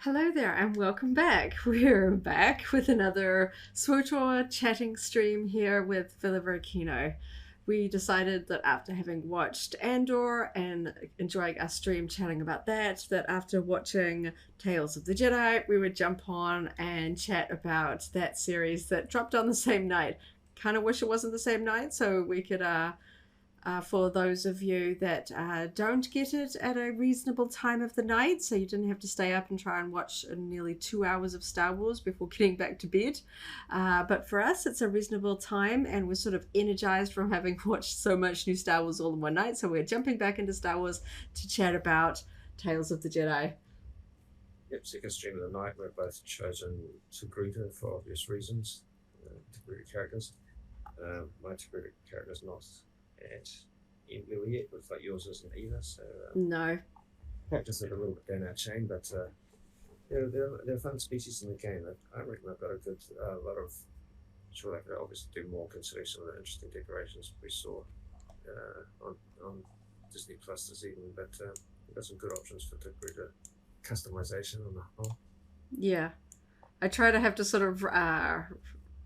Hello there and welcome back. We're back with another SWTOR chatting stream here with Villa Kino. We decided that after having watched Andor and enjoying our stream chatting about that after watching Tales of the Jedi, we would jump on and chat about that series that dropped on the same night. Kind of wish it wasn't the same night so we could for those of you that don't get it at a reasonable time of the night, so you didn't have to stay up and try and watch nearly 2 hours of Star Wars before getting back to bed. But for us, it's a reasonable time, and we're sort of energized from having watched so much new Star Wars all in one night, so we're jumping back into Star Wars to chat about Tales of the Jedi. Yep, second stream of the night. We've both chosen Togruta for obvious reasons. Togruta characters. My Togruta character is not at end level yet. Looks like yours isn't either. So no. Practice it a little bit down our chain, but they're fun species in the game. I reckon I've got a good lot of. Sure, they could obviously do more considering some of the interesting decorations we saw on Disney Plus this evening. But we've got some good options for Togruta customization on the whole. Yeah, I try to have to sort of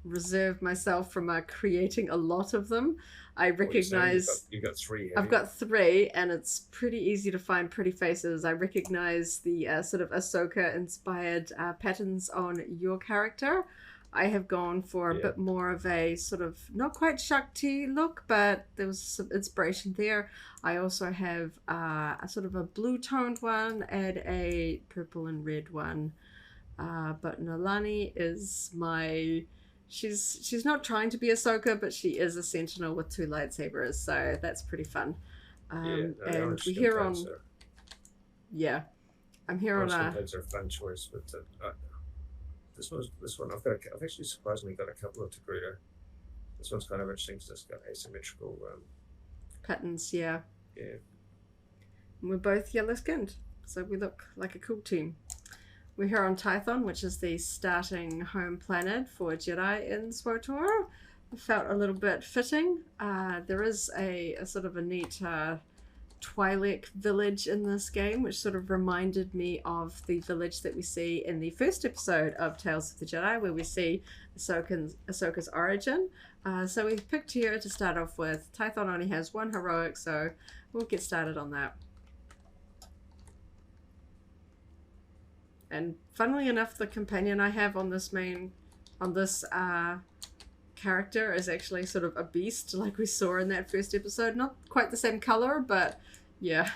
reserve myself from creating a lot of them. I recognize you've got three. I've got three, and it's pretty easy to find pretty faces. I recognize the sort of Ahsoka inspired patterns on your character. I have gone for a bit more of a sort of not quite Shakti look, but there was some inspiration there. I also have a sort of a blue toned one and a purple and red one. But Nollani is my... She's not trying to be Ahsoka, but she is a Sentinel with two lightsabers, so that's pretty fun. And we're here on... Yeah. I'm here on a... Are a fun choice, but this one I've actually surprisingly got a couple of Togruta. This one's kind of interesting because it's got asymmetrical patterns, yeah. Yeah. And we're both yellow skinned, so we look like a cool team. We're here on Tython, which is the starting home planet for Jedi in SWTOR. It felt a little bit fitting. There is a sort of a neat Twi'lek village in this game, which sort of reminded me of the village that we see in the first episode of Tales of the Jedi, where we see Ahsoka's origin. So we picked here to start off with. Tython only has one heroic, so we'll get started on that. And funnily enough, the companion I have on this character is actually sort of a beast, like we saw in that first episode. Not quite the same color, but yeah.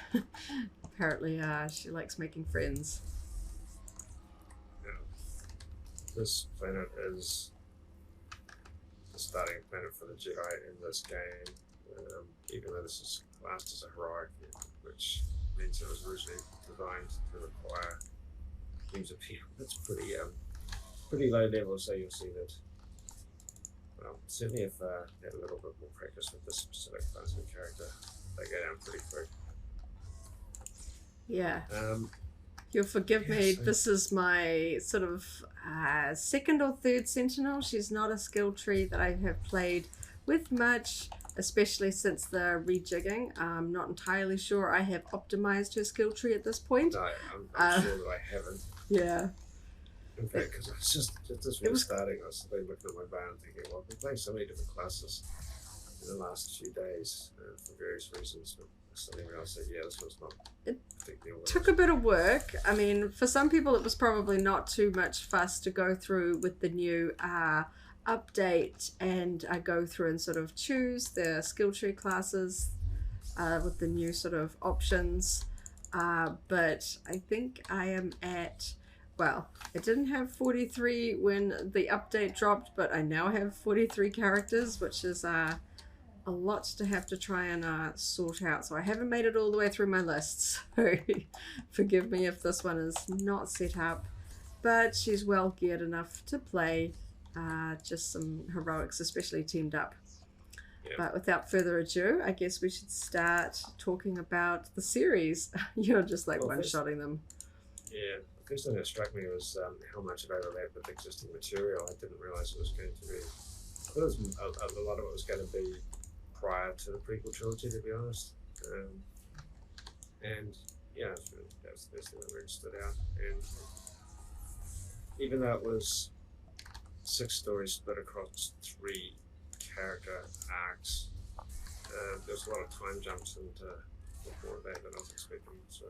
Apparently, she likes making friends. Yeah. This planet is the starting planet for the Jedi in this game, even though this is classed as a heroic, which means it was originally designed to require teams of people. That's pretty low level, so you'll see that. Well, certainly if they had a little bit more practice with this specific class of character, they go down pretty quick. Yeah. You'll forgive me, this is my sort of second or third Sentinel. She's not a skill tree that I have played with much, especially since the rejigging. I'm not entirely sure I have optimized her skill tree at this point. No, I'm sure that I haven't. Yeah. In fact, because I was just as we were starting, I was looking at my bar and thinking, well, I've been playing so many different classes in the last few days for various reasons. But something else said, yeah, this one's not particularly well. Took a bit of work. I mean, for some people, it was probably not too much fuss to go through with the new update and go through and sort of choose the skill tree classes with the new sort of options. But I think I am at... Well, I didn't have 43 when the update dropped, but I now have 43 characters, which is a lot to have to try and sort out. So I haven't made it all the way through my list, so forgive me if this one is not set up. But she's well geared enough to play just some heroics, especially teamed up. Yeah. But without further ado, I guess we should start talking about the series. You're just like one-shotting them. Yeah. The first thing that struck me was how much it overlapped with existing material. I didn't realise it was going to be... I thought a lot of it was going to be prior to the prequel trilogy, to be honest. And yeah, that was the first thing that really stood out. And even though it was 6 stories split across 3 character arcs, there's a lot of time jumps into more of that than I was expecting. So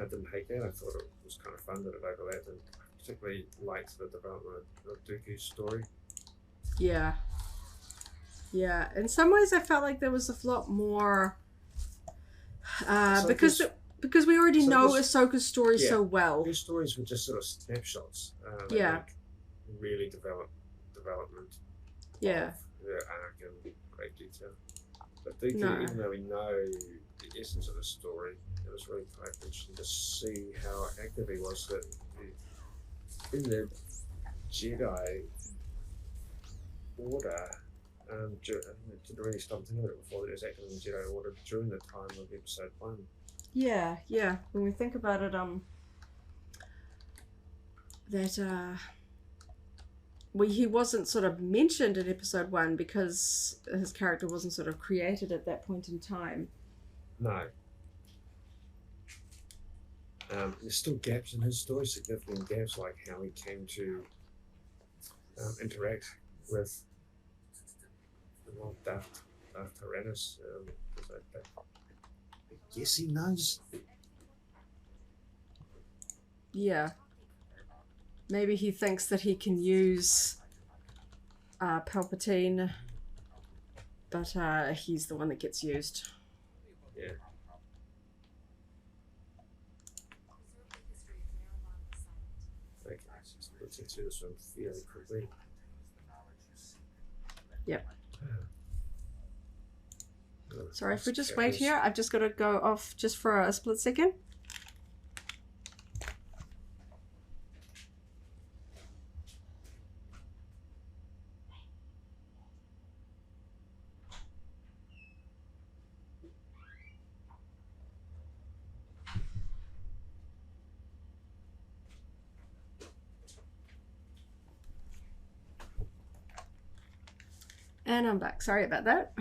I didn't hate that. I thought it was kind of fun that it overlapped, and I particularly liked the development of Dooku's story. Yeah. Yeah. In some ways, I felt like there was a lot more because we already know Ahsoka's story so well. These stories were just sort of snapshots. Like really development of the arc in great detail. But Dooku, even though we know the essence of the story, it was really quite interesting to see how active he was. That in the Jedi Order, didn't really stop thinking of it before. That he was active in the Jedi Order during the time of Episode 1. Yeah. When we think about it, he wasn't sort of mentioned in Episode 1 because his character wasn't sort of created at that point in time. No. There's still gaps in his story, significant gaps, like how he came to interact with Darth Tyrannus. I guess he knows. Yeah. Maybe he thinks that he can use Palpatine, but he's the one that gets used. Yeah. Okay, let's get through this one fairly quickly. Yep. Sorry, if we just wait here, I've just got to go off just for a split second. And I'm back. Sorry about that.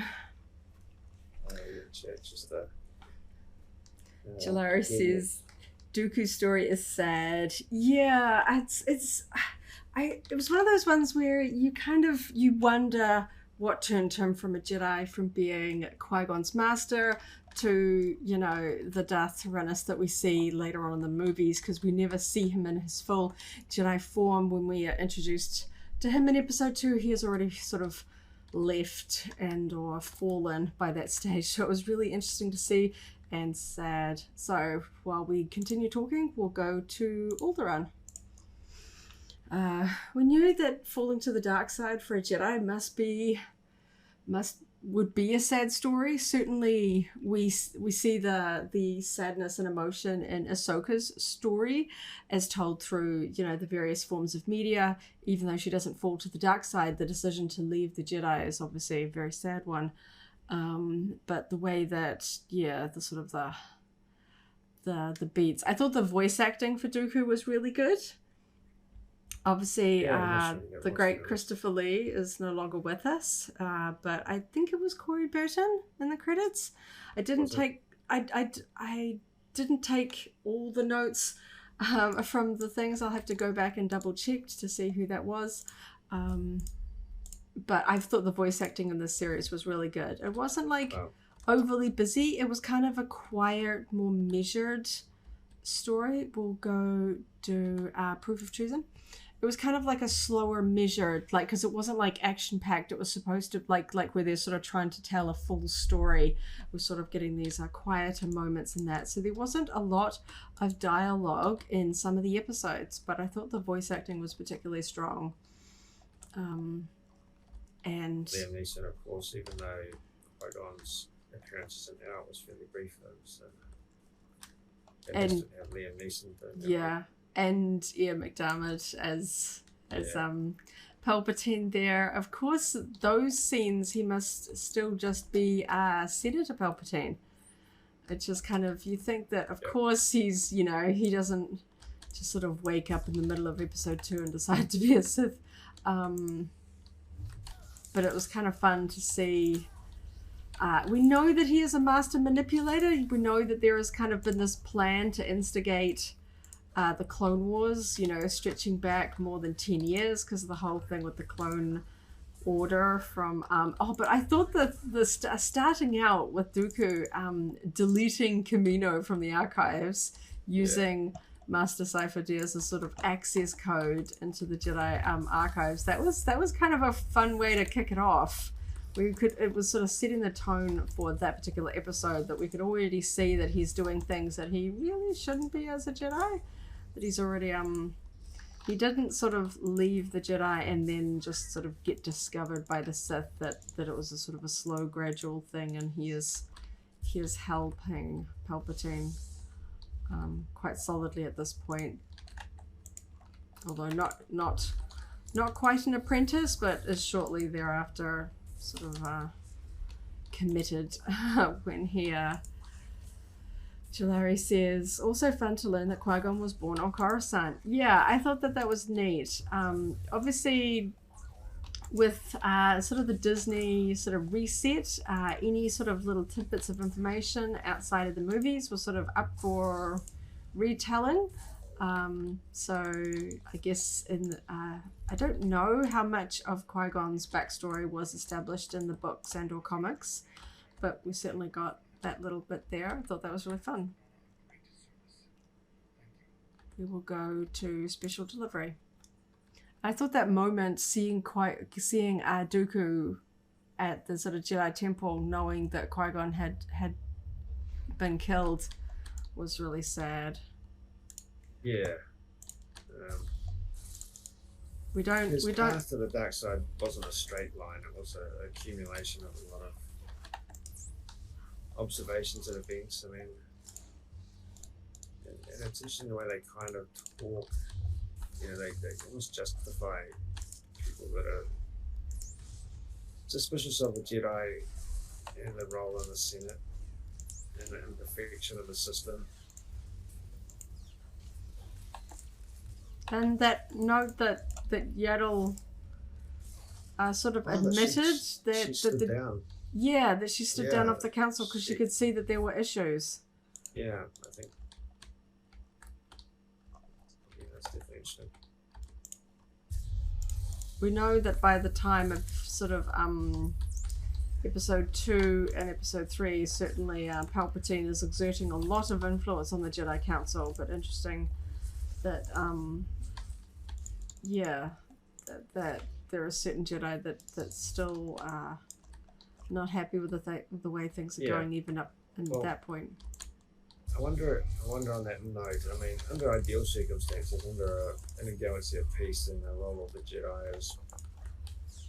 Jalari says Dooku's story is sad. Yeah, it was one of those ones where you wonder what turned him from a Jedi, from being Qui-Gon's master to, the Darth Tyrannus that we see later on in the movies, because we never see him in his full Jedi form. When we are introduced to him in Episode 2, he has already sort of left and or fallen by that stage. So it was really interesting to see and sad. So while we continue talking, we'll go to Alderann. We knew that falling to the dark side for a Jedi would be a sad story. Certainly we see the sadness and emotion in Ahsoka's story as told through, the various forms of media. Even though she doesn't fall to the dark side, the decision to leave the Jedi is obviously a very sad one. But the way that, the sort of the beats. I thought the voice acting for Dooku was really good. Obviously, the great Christopher Lee is no longer with us, but I think it was Corey Burton in the credits. I didn't take all the notes from the things. I'll have to go back and double check to see who that was. But I thought the voice acting in this series was really good. It wasn't overly busy. It was kind of a quiet, more measured story. We'll go do Proof of Treason. It was kind of like a slower measured, because it wasn't action packed. It was supposed to like where they're sort of trying to tell a full story. We're sort of getting these quieter moments in that. So there wasn't a lot of dialogue in some of the episodes, but I thought the voice acting was particularly strong. And Liam Neeson, of course, even though Qui-Gon's appearance in Out was fairly brief, though, so and just have Liam Neeson. And Ian McDiarmid as Palpatine there. Of course, those scenes, he must still just be Senator Palpatine. It's just kind of, you think that, of course, he's, he doesn't just sort of wake up in the middle of Episode 2 and decide to be a Sith. But it was kind of fun to see. We know that he is a master manipulator. We know that there has kind of been this plan to instigate the Clone Wars, stretching back more than 10 years because of the whole thing with the Clone Order from but I thought that starting out with Dooku deleting Kamino from the archives using Master Cypher D as a sort of access code into the Jedi archives, that was kind of a fun way to kick it off. It was sort of setting the tone for that particular episode, that we could already see that he's doing things that he really shouldn't be as a Jedi, that he's already he didn't sort of leave the Jedi and then just sort of get discovered by the Sith, that it was a sort of a slow, gradual thing, and he is helping Palpatine quite solidly at this point. Although not quite an apprentice, but is shortly thereafter sort of committed when he Jalari says, also fun to learn that Qui-Gon was born on Coruscant. Yeah, I thought that was neat. Obviously, with sort of the Disney sort of reset, any sort of little tidbits of information outside of the movies was sort of up for retelling. So I guess I don't know how much of Qui-Gon's backstory was established in the books and or comics, but we certainly got that little bit there. I thought that was really fun. We will go to special delivery. I thought that moment seeing Dooku at the sort of Jedi temple, knowing that Qui-Gon had been killed, was really sad. Yeah. His path to the dark side wasn't a straight line. It was an accumulation of a lot of observations and events. I mean, and it's interesting the way they kind of talk. They almost justify people that are suspicious of the Jedi and the role in the Senate and the imperfection of the system. And that note that Yaddle sort of admitted that she stood down. Yeah, that she stood down off the council because she could see that there were issues. Yeah, I think. Yeah, that's definitely interesting. We know that by the time of sort of episode 2 and episode 3, certainly Palpatine is exerting a lot of influence on the Jedi Council. But interesting that that there are certain Jedi that still not happy with the way things are going, even up until that point. I wonder on that note. I mean, under ideal circumstances, in a galaxy of peace, then the role of the Jedi as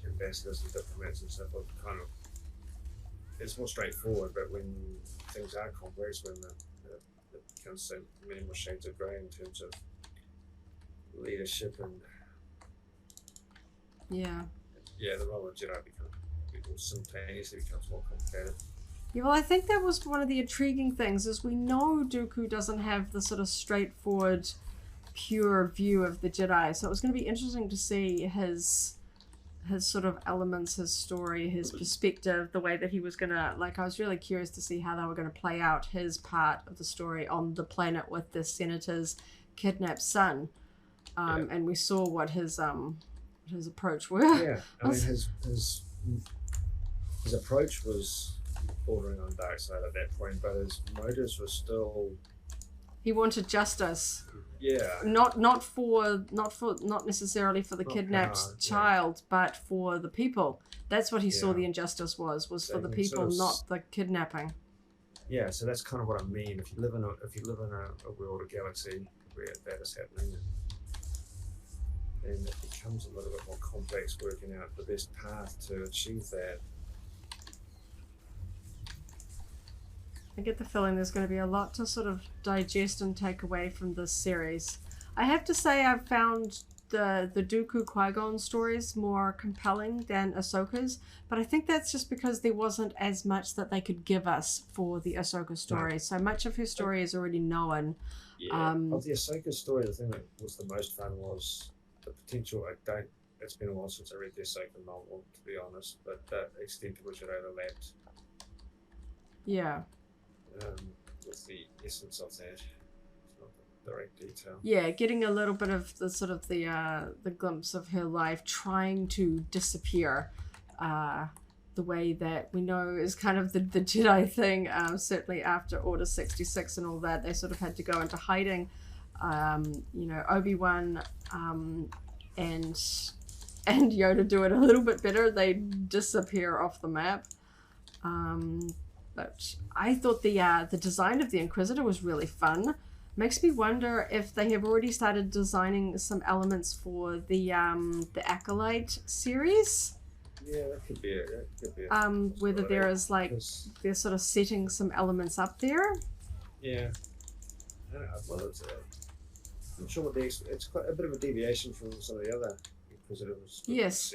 ambassadors and diplomats and stuff kind of, it's more straightforward. But when things are complex, when it becomes so many more shades of grey in terms of leadership and the role of Jedi simultaneously becomes more complicated. Yeah, well, I think that was one of the intriguing things, is we know Dooku doesn't have the sort of straightforward, pure view of the Jedi. So it was going to be interesting to see his sort of elements, his story, his perspective, the way that he was going to, I was really curious to see how they were going to play out his part of the story on the planet with the senator's kidnapped son. And we saw what his approach were. Yeah, I mean, his approach was bordering on dark side at that point, but his motives were still. He wanted justice. Yeah. Not necessarily for the kidnapped child, but for the people. That's what he saw the injustice was for the people, not the kidnapping. Yeah, so that's kind of what I mean. If you live in a world, a galaxy where that is happening, then it becomes a little bit more complex working out the best path to achieve that. I get the feeling there's going to be a lot to sort of digest and take away from this series. I have to say I've found the Dooku Qui-Gon stories more compelling than Ahsoka's, but I think that's just because there wasn't as much that they could give us for the Ahsoka story. No. So much of her story is already known. Yeah. Of the Ahsoka story, the thing that was the most fun was the potential. It's been a while since I read the Ahsoka novel, to be honest, but the extent to which it overlapped. Yeah. With the essence of that. direct detail. Yeah, getting a little bit of the sort of the glimpse of her life trying to disappear, the way that we know is kind of the Jedi thing. Certainly after Order 66 and all that, they sort of had to go into hiding. You know, Obi-Wan and Yoda do it a little bit better. They disappear off the map. But I thought the design of the Inquisitor was really fun. Makes me wonder if they have already started designing some elements for the Acolyte series. Yeah, that could be it. That could be it. Whether there is like they're sort of setting some elements up there. Yeah. I don't know. Well, I'm sure what it's quite a bit of a deviation from some of the other Inquisitors. Yes.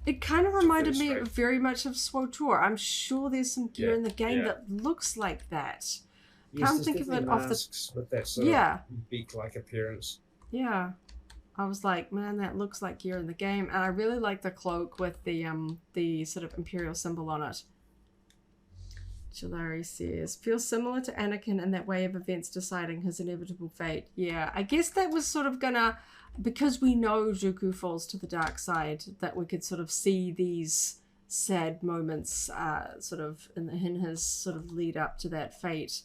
It kind of reminded me very much of SWTOR. I'm sure there's some gear in the game that looks like that. Yes, can't think of it off the with that sort of beak-like appearance. Yeah, I was like, man, that looks like gear in the game, and I really like the cloak with the sort of Imperial symbol on it. Jalari says, feels similar to Anakin in that way of events deciding his inevitable fate. Yeah, I guess that was sort of gonna, because we know Dooku falls to the dark side, that we could sort of see these sad moments sort of in his sort of lead up to that fate.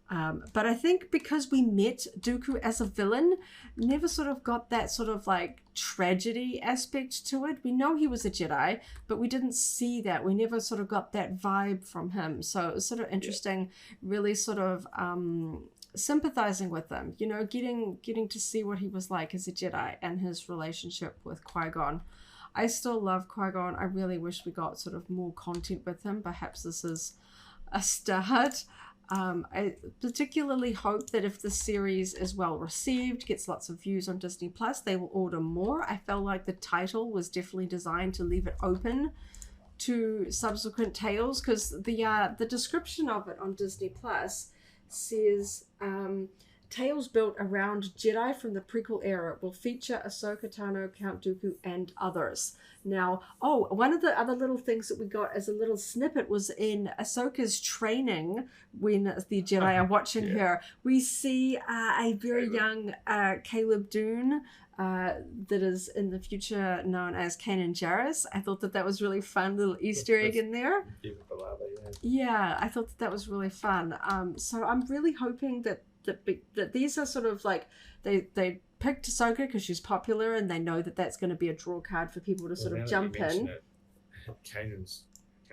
But I think because we met Dooku as a villain, never sort of got that sort of like tragedy aspect to it. We know he was a Jedi, but we didn't see that. We never sort of got that vibe from him. So it was sort of interesting, really sort of sympathizing with him, you know, getting to see what he was like as a Jedi and his relationship with Qui-Gon. I still love Qui-Gon. I really wish we got sort of more content with him. Perhaps this is a start. I particularly hope that if the series is well received, gets lots of views on Disney Plus, they will order more. I felt like the title was definitely designed to leave it open to subsequent tales, because the description of it on Disney Plus says tales built around Jedi from the prequel era will feature Ahsoka Tano, Count Dooku, and others. Now, one of the other little things that we got as a little snippet was in Ahsoka's training when the Jedi are watching her. We see a very young Caleb Dune that is in the future known as Kanan Jarrus. I thought that was really fun, little Easter egg in there. Yeah, I thought that was really fun. So I'm really hoping that these are sort of like they picked Ahsoka because she's popular and they know that that's going to be a draw card for people to sort of jump in. Kanan's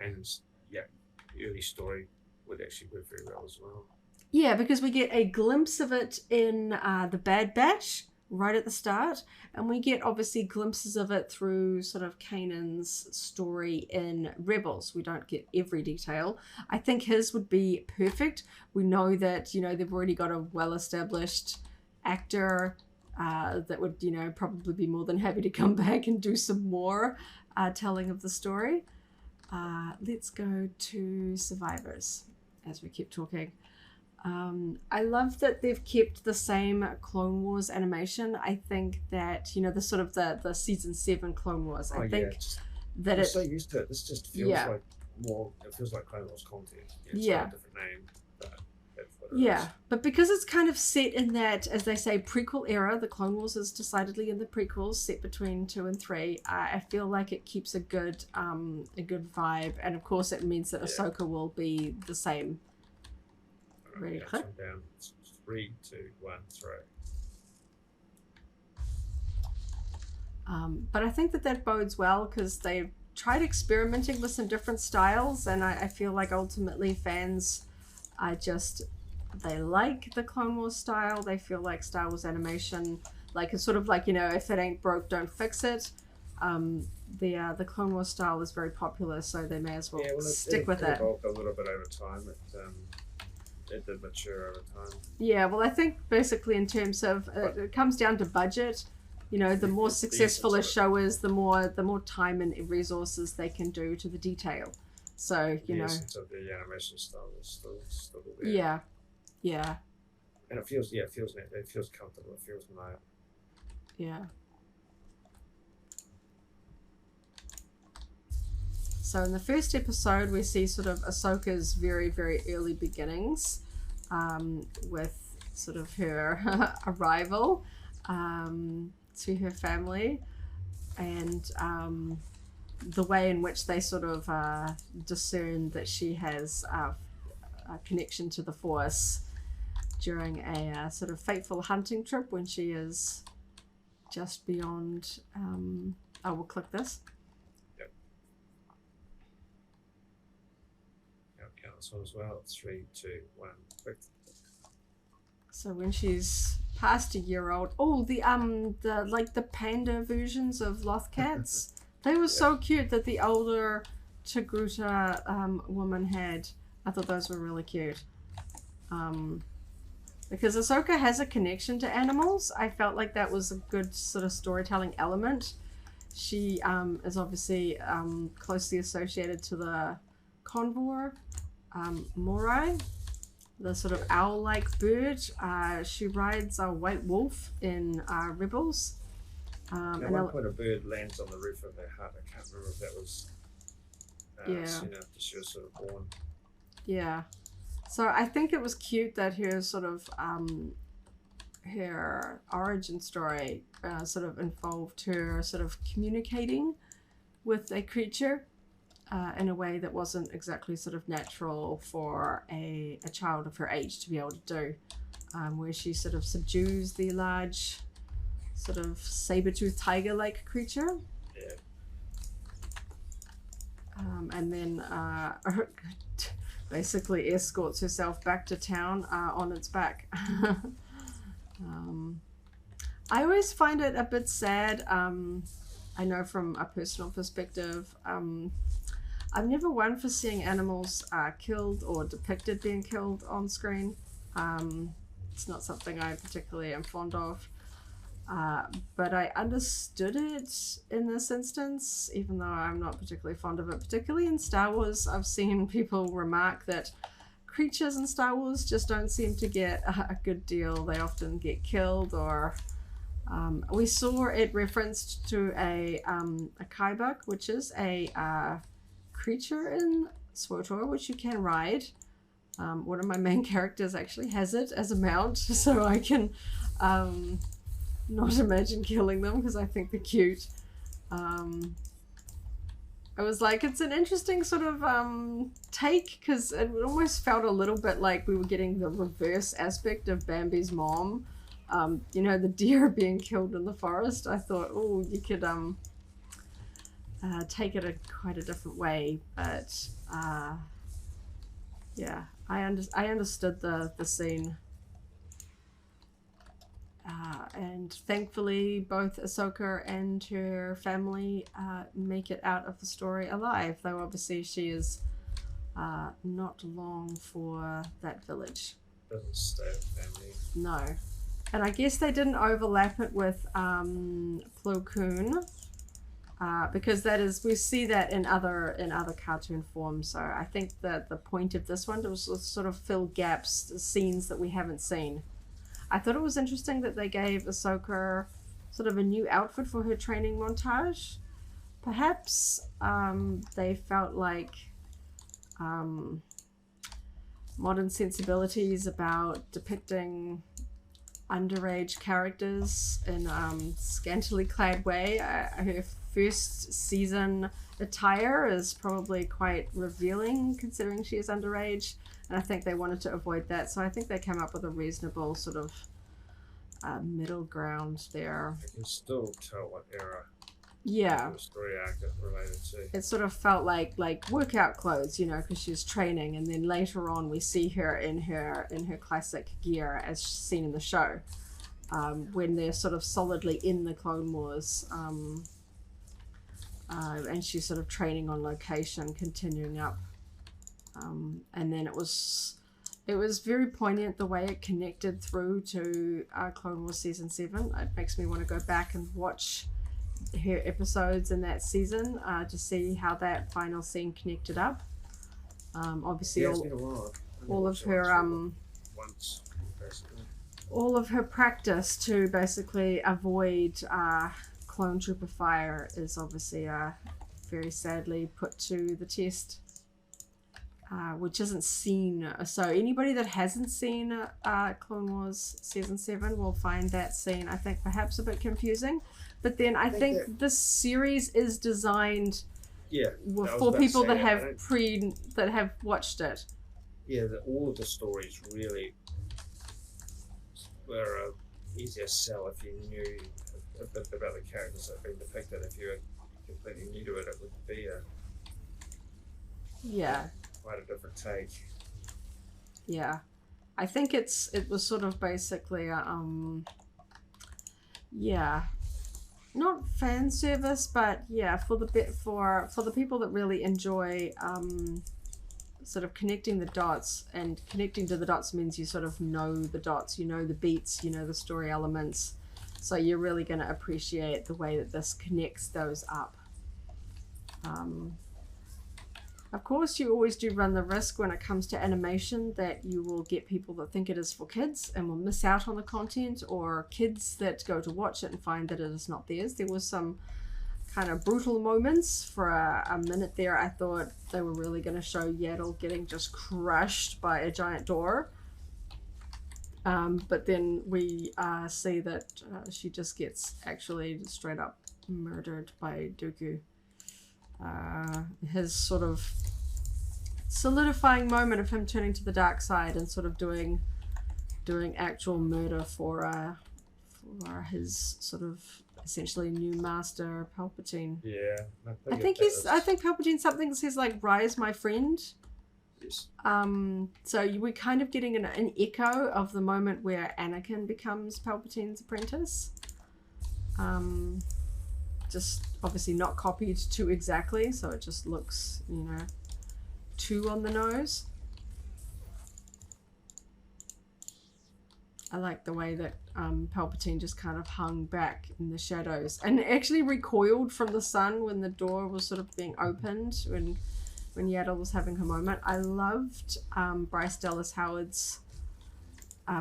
early story would actually work very well as well. Yeah, because we get a glimpse of it in the Bad Batch right at the start, and we get obviously glimpses of it through sort of Kanan's story in Rebels. We don't get every detail. I think his would be perfect. We know that, you know, they've already got a well-established actor that would, you know, probably be more than happy to come back and do some more telling of the story. Let's go to Survivors as we keep talking. I love that they've kept the same Clone Wars animation. I think that, you know, the sort of the season 7 Clone Wars. I think that it's so used to it. This just feels like more. It feels like Clone Wars content. It's got a different name. But but because it's kind of set in that, as they say, prequel era, the Clone Wars is decidedly in the prequels, set between 2 and 3. I feel like it keeps a good vibe, and of course it means that Ahsoka will be the same. Ready, click. Down. 3, 2, 1, throw. But I think that bodes well because they've tried experimenting with some different styles, and I feel like ultimately fans are they like the Clone Wars style. They feel like Star Wars animation, like it's sort of like, you know, if it ain't broke, don't fix it. The Clone Wars style is very popular, so they may as well stick with it. It evolved a little bit over time. It did mature over time. Yeah, well, I think basically in terms of it comes down to budget. You know, the more successful a show is, the more time and resources they can do to the detail. So you know, the essence of the animation style is still there. Yeah. And it feels comfortable. It feels nice. Yeah. So in the first episode, we see sort of Ahsoka's very, very early beginnings with sort of her arrival to her family, and the way in which they sort of discern that she has a connection to the Force during a sort of fateful hunting trip when she is just beyond. I will click this. Yep. Council as well. 3, 2, 1. Quick. So when she's past a year old, the like the panda versions of Lothcats, they were so cute that the older Togruta woman had. I thought those were really cute. Because Ahsoka has a connection to animals. I felt like that was a good sort of storytelling element. She is obviously closely associated to the Convor Morai, the sort of owl-like bird. She rides a white wolf in Rebels. At one point a bird lands on the roof of her hut. I can't remember if that was soon after she was sort of born. Yeah. So I think it was cute that her sort of her origin story sort of involved her sort of communicating with a creature in a way that wasn't exactly sort of natural for a child of her age to be able to do, where she sort of subdues the large sort of saber-toothed tiger-like creature. Yeah. And then basically escorts herself back to town on its back. I always find it a bit sad. I know from a personal perspective, I'm never one for seeing animals killed or depicted being killed on screen. It's not something I particularly am fond of. But I understood it in this instance, even though I'm not particularly fond of it. Particularly in Star Wars, I've seen people remark that creatures in Star Wars just don't seem to get a good deal. They often get killed, or we saw it referenced to a Kaibuk, which is a creature in SWTOR, which you can ride. One of my main characters actually has it as a mount, so I can not imagine killing them because I think they're cute. I was like, it's an interesting sort of take, because it almost felt a little bit like we were getting the reverse aspect of Bambi's mom. You know, the deer being killed in the forest. I thought, oh, you could take it quite a different way, but yeah, I understood the scene. And thankfully both Ahsoka and her family make it out of the story alive, though obviously she is not long for that village. Doesn't stay with family. No. And I guess they didn't overlap it with Plo Koon, because that is, we see that in other cartoon forms. So I think that the point of this one was to sort of fill gaps, scenes that we haven't seen. I thought it was interesting that they gave Ahsoka sort of a new outfit for her training montage. Perhaps they felt like modern sensibilities about depicting underage characters in scantily clad way. Her first season attire is probably quite revealing considering she is underage. And I think they wanted to avoid that, so I think they came up with a reasonable sort of middle ground there. I can still tell what era. Yeah. The story arc is related to. It sort of felt like workout clothes, you know, because she's training, and then later on we see her in her classic gear as seen in the show, when they're sort of solidly in the Clone Wars, and she's sort of training on location, continuing up. And then it was very poignant the way it connected through to Clone Wars Season 7. It makes me want to go back and watch her episodes in that season to see how that final scene connected up. Obviously, yeah, it's been a while. all of her once, basically. all of her practice to basically avoid clone trooper fire is obviously very sadly put to the test. which isn't seen. So anybody that hasn't seen Clone Wars Season 7 will find that scene, I think, perhaps a bit confusing. But then I think this series is designed for people that have watched it. Yeah, all of the stories really were easier sell if you knew a bit about the characters that have been depicted. If you were completely new to it, it would be quite a different take. Yeah, I think it was sort of basically not fan service, but for the people that really enjoy sort of connecting the dots, and connecting to the dots means you sort of know the dots, you know the beats, you know the story elements, so you're really going to appreciate the way that this connects those up. Of course, you always do run the risk when it comes to animation that you will get people that think it is for kids and will miss out on the content, or kids that go to watch it and find that it is not theirs. There was some kind of brutal moments for a minute there. I thought they were really going to show Yaddle getting just crushed by a giant door. But then we see that she just gets actually straight up murdered by Dooku. His sort of solidifying moment of him turning to the dark side and sort of doing actual murder for his sort of essentially new master, Palpatine. Yeah, I think Palpatine something says like "Rise, my friend." Yes. So we're kind of getting an echo of the moment where Anakin becomes Palpatine's apprentice. Just obviously not copied too exactly, so it just looks, too on the nose. I like the way that Palpatine just kind of hung back in the shadows and actually recoiled from the sun when the door was sort of being opened, when Yaddle was having her moment. I loved Bryce Dallas Howard's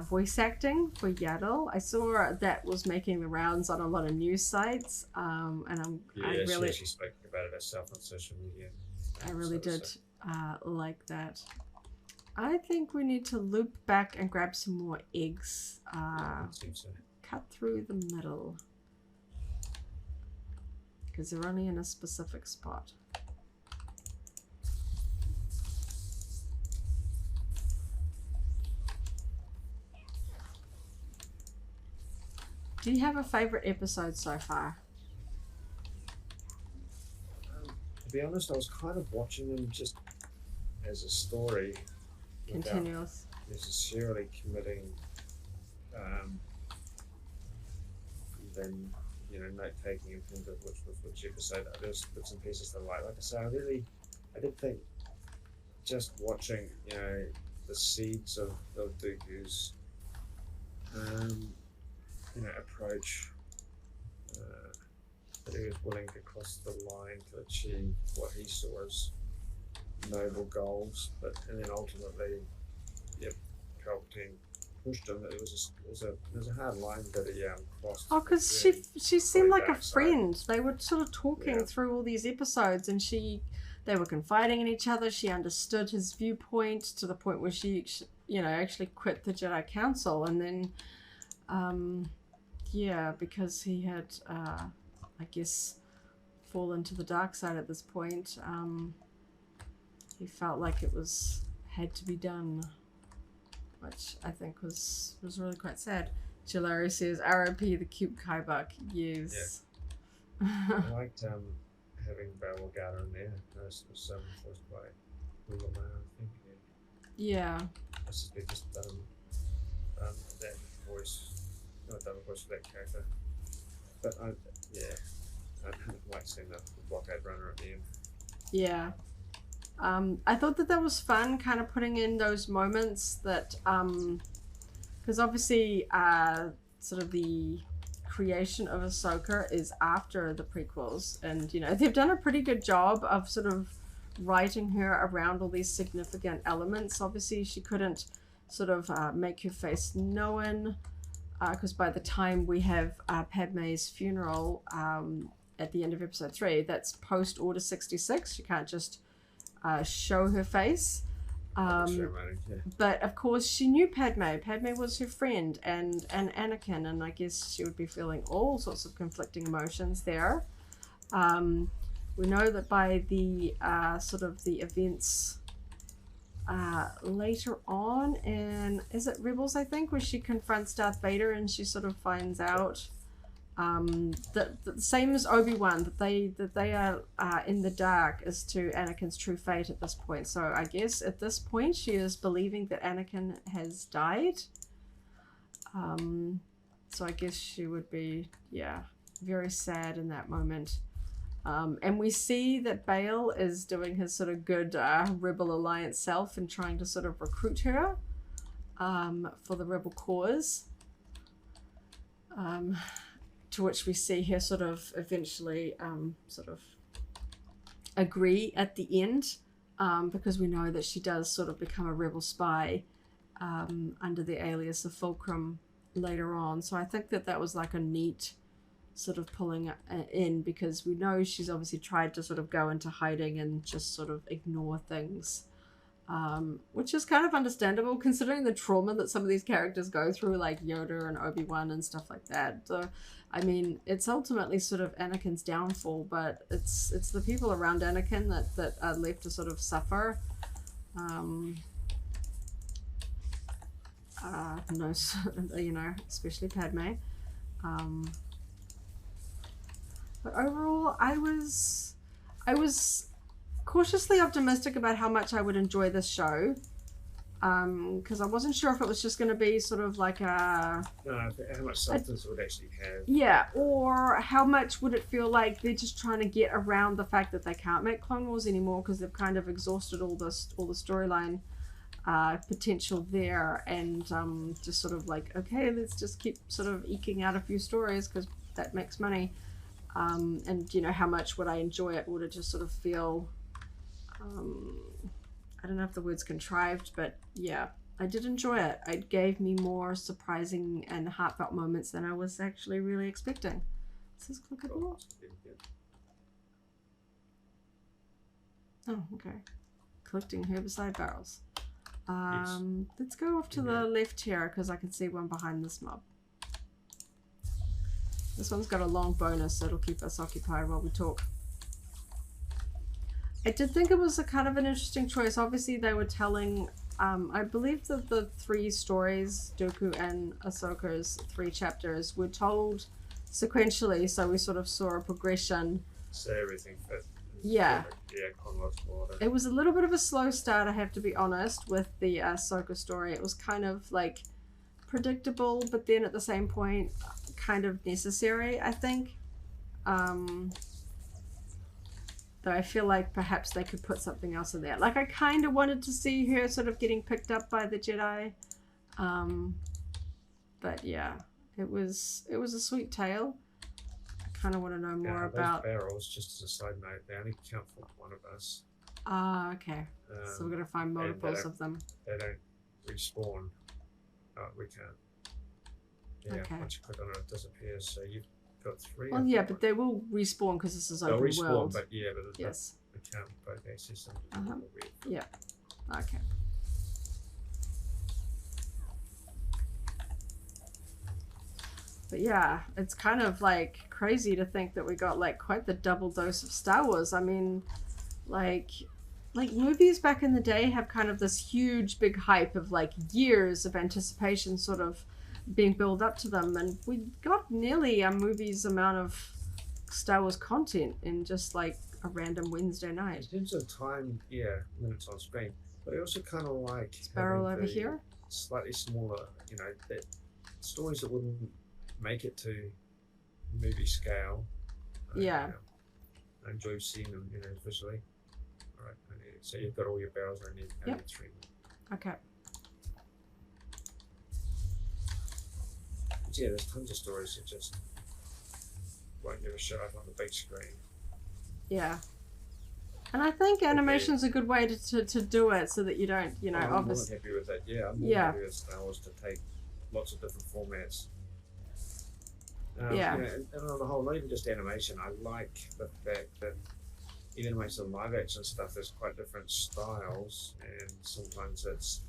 voice acting for Yaddle. I saw that was making the rounds on a lot of news sites, and she's speaking about it herself on social media. I really did like that. I think we need to loop back and grab some more eggs. Cut through the middle, because they're only in a specific spot. Do you have a favorite episode so far? To be honest, I was kind of watching them just as a story. Continuous. Necessarily committing, then note taking in terms of which episode. There's bits and pieces that I like. Like I say, I did think just watching, the seeds of Dooku's, approach, that he was willing to cross the line to achieve what he saw as noble goals, and then ultimately, Palpatine pushed him. It was a hard line that he crossed. Oh, because she seemed like a friend. They were sort of talking through all these episodes, and they were confiding in each other. She understood his viewpoint to the point where she, actually quit the Jedi Council, and then, because he had, I guess, fallen to the dark side at this point. He felt like it had to be done, which I think was really quite sad. Chilari says, "R.I.P. the cute Kybuck." Yes. Yeah. I liked having Bail Organa in there. It was voiced by Willow Mayo, I think. Yeah. I suspect just that voice, not done a voice for that character. But I like seeing the blockade runner at the end. Yeah. I thought that was fun, kind of putting in those moments that, because obviously, sort of the creation of Ahsoka is after the prequels, and they've done a pretty good job of sort of writing her around all these significant elements. Obviously, she couldn't sort of make her face known, because by the time we have Padme's funeral at the end of episode 3, that's post Order 66. She can't just show her face. But of course she knew Padme. Padme was her friend and Anakin, and I guess she would be feeling all sorts of conflicting emotions there. We know that by the sort of the events later on, and is it Rebels, I think, where she confronts Darth Vader and she sort of finds out that the same as Obi-Wan, that they are in the dark as to Anakin's true fate at this point. So I guess at this point she is believing that Anakin has died. So I guess she would be, yeah, very sad in that moment. And we see that Bail is doing his sort of good Rebel Alliance self and trying to sort of recruit her for the Rebel cause. To which we see her sort of eventually sort of agree at the end, because we know that she does sort of become a rebel spy under the alias of Fulcrum later on. So I think that that was like a neat sort of pulling in, because we know she's obviously tried to sort of go into hiding and just sort of ignore things. Which is kind of understandable considering the trauma that some of these characters go through, like Yoda and Obi-Wan and stuff like that. So, I mean, it's ultimately sort of Anakin's downfall, but it's the people around Anakin that are left to sort of suffer. No, you know, especially Padme. But overall, I was cautiously optimistic about how much I would enjoy this show, because I wasn't sure if it was just going to be sort of like how much substance it would actually have. Yeah, or how much would it feel like they're just trying to get around the fact that they can't make Clone Wars anymore because they've kind of exhausted all the storyline potential there, and just sort of like, okay, let's just keep sort of eking out a few stories because that makes money. And you know, how much would I enjoy it? Would it just sort of feel I don't know if the word's contrived, but yeah, I did enjoy it. It gave me more surprising and heartfelt moments than I was actually really expecting. Is this clickable? Oh, okay. Collecting herbicide barrels. Yes. Let's go off to the left here because I can see one behind this mob. This one's got a long bonus, so it'll keep us occupied while we talk. I did think it was a kind of an interesting choice. Obviously, they were telling, I believe that the 3 stories, Dooku and Ahsoka's 3 chapters, were told sequentially, so we sort of saw a progression. So everything fit. Yeah. Yeah, chronological order. It was a little bit of a slow start, I have to be honest, with the Ahsoka story. It was kind of like predictable, but then at the same point, kind of necessary, I think. Though I feel like perhaps they could put something else in there. Like, I kind of wanted to see her sort of getting picked up by the Jedi. But yeah, it was a sweet tale. I kind of want to know more about... Those barrels, just as a side note, they only count for one of us. Ah, okay. So we're going to find multiples of them. They don't respawn. Oh, we can't. Yeah, okay. Once you click on it, it disappears. So you've got 3. Well, yeah, but they will respawn because this is open world. They'll respawn, but yeah, but yes. We can't both access them. Yeah. Okay. But yeah, it's kind of like crazy to think that we got like quite the double dose of Star Wars. I mean, like movies back in the day have kind of this huge big hype of like years of anticipation sort of being built up to them, and we got nearly a movie's amount of Star Wars content in just like a random Wednesday night. In terms of time, yeah, minutes on screen, but I also kind of like Sparrow over here, slightly smaller, you know, that stories that wouldn't make it to movie scale. Yeah. I enjoy seeing them, you know, visually. All right, so you've got all your barrels. I need 3 more. Okay. Yeah, there's tons of stories that just won't never show up on the big screen. Yeah. And I think animation's a good way to do it so that you don't, you know, obviously. I'm more happy with that. Yeah, I'm more happy with Star Wars to take lots of different formats. Yeah. You know, and on the whole, not even just animation, I like the fact that even amongst the live action stuff, there's quite different styles, and sometimes it's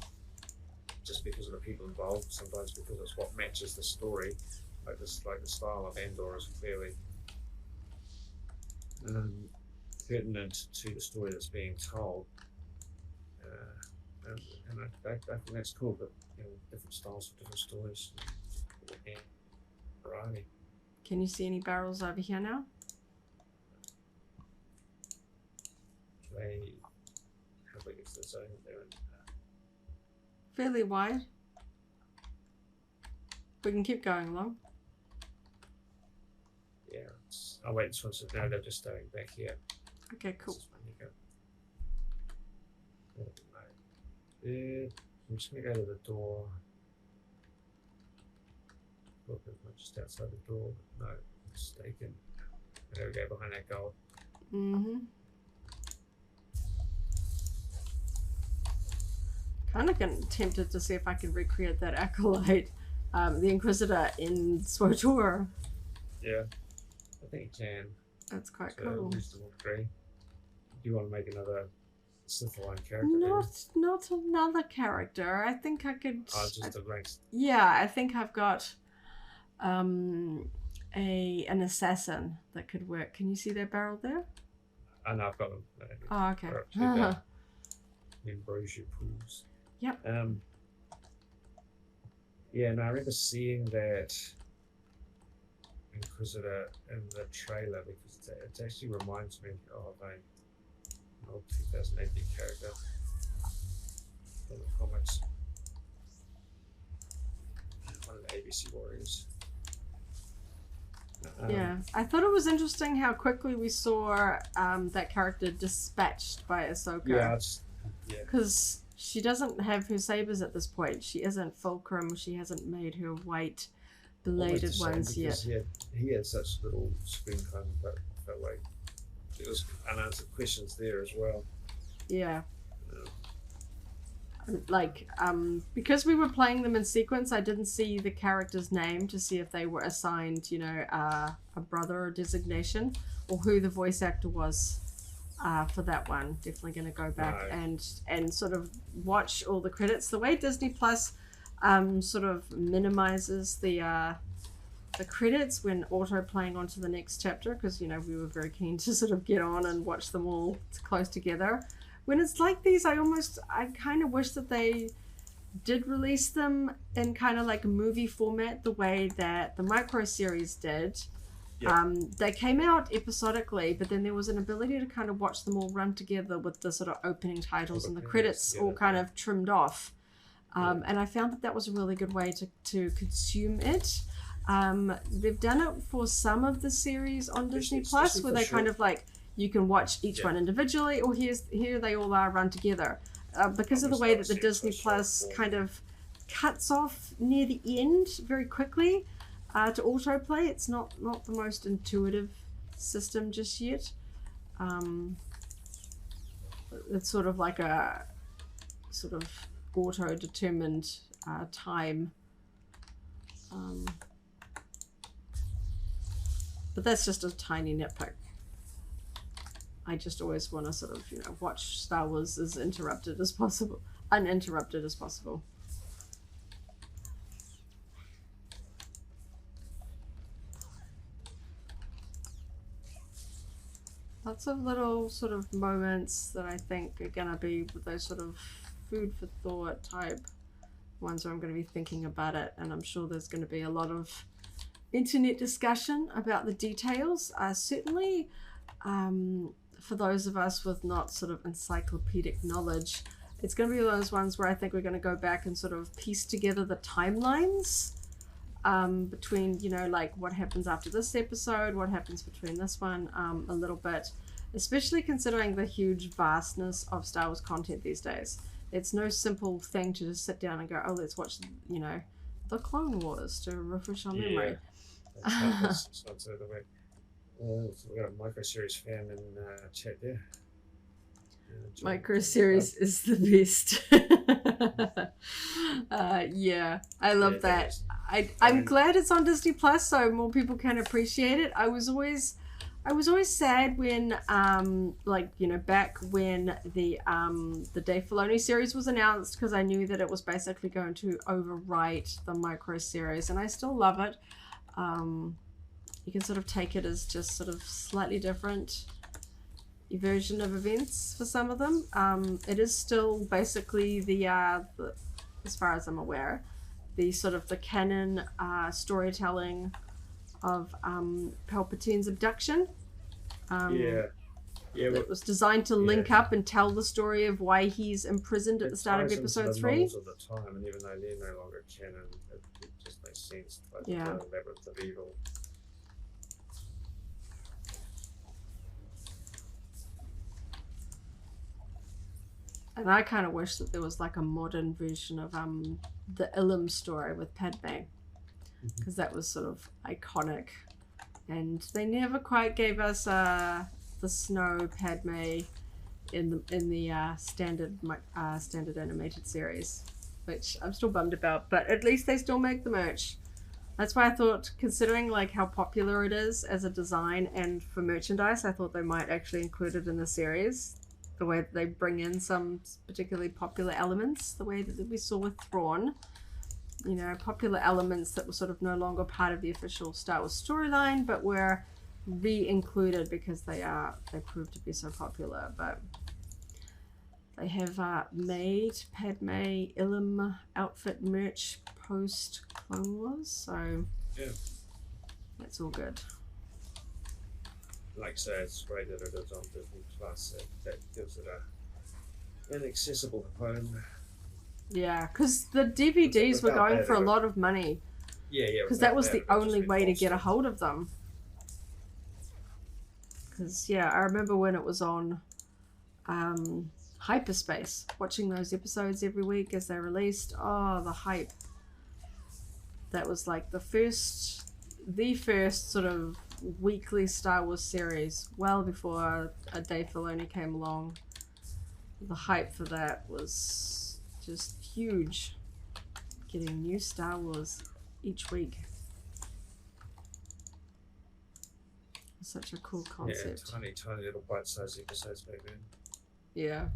just because of the people involved, sometimes because it's what matches the story. Like the style of Andor is clearly pertinent to the story that's being told, and I think that's cool. But different styles for different stories, and variety. Can you see any barrels over here now? How big is the zone they're in? Fairly wide. We can keep going along. Yeah. Oh wait, this one's now they're just starting back here. Okay, cool. I'm just gonna go to the door. Look, I'm just outside the door. No, mistaken. There we go, behind that goal. Mm-hmm. Kind of getting tempted to see if I can recreate that acolyte, the Inquisitor in SWTOR. Yeah, I think you can. That's quite So, cool. reasonable degree. Do you want to make another Sith-aligned character? Not another character. I think I could. Oh, just the ranks. Yeah, I think I've got an assassin that could work. Can you see that barrel there? Oh no, I've got them. Oh, okay. Ambrosia pools. Yep. Yeah, no, I remember seeing that Inquisitor in the trailer because it actually reminds me of an old 2008 character from the comics. One of the ABC Warriors. Yeah, I thought it was interesting how quickly we saw that character dispatched by Ahsoka. Yeah. Because she doesn't have her sabers at this point. She isn't fulcrum. She hasn't made her white bladed ones yet. He had such little screen time, but I felt like there was unanswered questions there as well. Yeah. Because we were playing them in sequence, I didn't see the character's name to see if they were assigned, a brother or designation, or who the voice actor was for that one. Definitely going to go back and sort of watch all the credits. The way Disney Plus sort of minimizes the credits when auto playing onto the next chapter, because we were very keen to sort of get on and watch them all close together. When it's like these, I kind of wish that they did release them in kind of like a movie format, the way that the micro series did. Yeah. They came out episodically, but then there was an ability to kind of watch them all run together with the sort of opening titles and the credits all kind of trimmed off. And I found that was a really good way to consume it. They've done it for some of the series on Disney Plus, where they kind of like, you can watch each one individually, or here they all are run together. Because of the way that the Disney Plus kind of cuts off near the end very quickly to autoplay, it's not the most intuitive system just yet. It's sort of like a sort of auto-determined time. But that's just a tiny nitpick. I just always want to sort of, watch Star Wars as uninterrupted as possible. Lots of little sort of moments that I think are going to be those sort of food for thought type ones where I'm going to be thinking about it, and I'm sure there's going to be a lot of internet discussion about the details. Certainly, for those of us with not sort of encyclopedic knowledge, it's going to be those ones where I think we're going to go back and sort of piece together the timelines between, like what happens after this episode, what happens between this one, a little bit, especially considering the huge vastness of Star Wars content these days. It's no simple thing to just sit down and go, let's watch, the Clone Wars to refresh our memory. That's the way. So we got a micro series fan in chat there. Micro series is the best. Yeah, I love that. I'm glad it's on Disney Plus so more people can appreciate it. I was always I was always sad when, back when the Dave Filoni series was announced, because I knew that it was basically going to overwrite the Micro series, and I still love it. You can sort of take it as just sort of slightly different version of events for some of them. It is still basically the as far as I'm aware, the sort of the canon storytelling of Palpatine's abduction. It was designed to link up and tell the story of why he's imprisoned at the start of episode 3. Of the time, and even though they're no longer canon, it just makes sense. Like the labyrinth of evil. And I kind of wish that there was like a modern version of the Ilum story with Padme, because that was sort of iconic, and they never quite gave us the Snow Padme in the standard animated series, which I'm still bummed about. But at least they still make the merch. That's why I thought, considering like how popular it is as a design and for merchandise, I thought they might actually include it in the series. The way that they bring in some particularly popular elements, the way that we saw with Thrawn, you know, popular elements that were sort of no longer part of the official Star Wars storyline, but were re-included because they proved to be so popular. But they have made Padme Ilum outfit merch post Clone Wars, so that's all good. Like I say, it's great that it is on Disney Plus. That gives it an accessible home. Yeah, because the DVDs were going for a lot of money. Yeah. Because that was the only way to get a hold of them. Because, I remember when it was on Hyperspace, watching those episodes every week as they released. Oh, the hype. That was like the first sort of weekly Star Wars series, well before Dave Filoni came along. The hype for that was just huge. Getting new Star Wars each week. Such a cool concept. Yeah, tiny little bite-sized episodes back then. Yeah.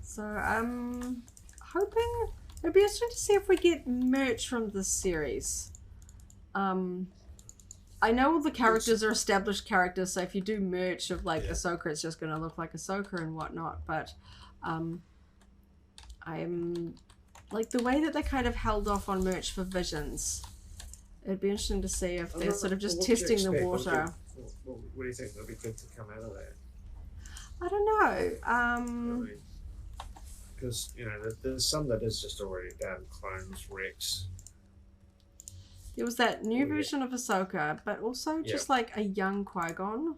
So I'm hoping it'd be interesting to see if we get merch from this series. I know all the characters are established characters, so if you do merch of like Ahsoka, it's just going to look like Ahsoka and whatnot. But I'm like the way that they kind of held off on merch for Visions. It'd be interesting to see if they're sort of just testing the water. What do you think would be good to come out of that? I don't know. Because, there's some that is just already done, clones, Rex. There was that new version of Ahsoka, but also just like a young Qui-Gon.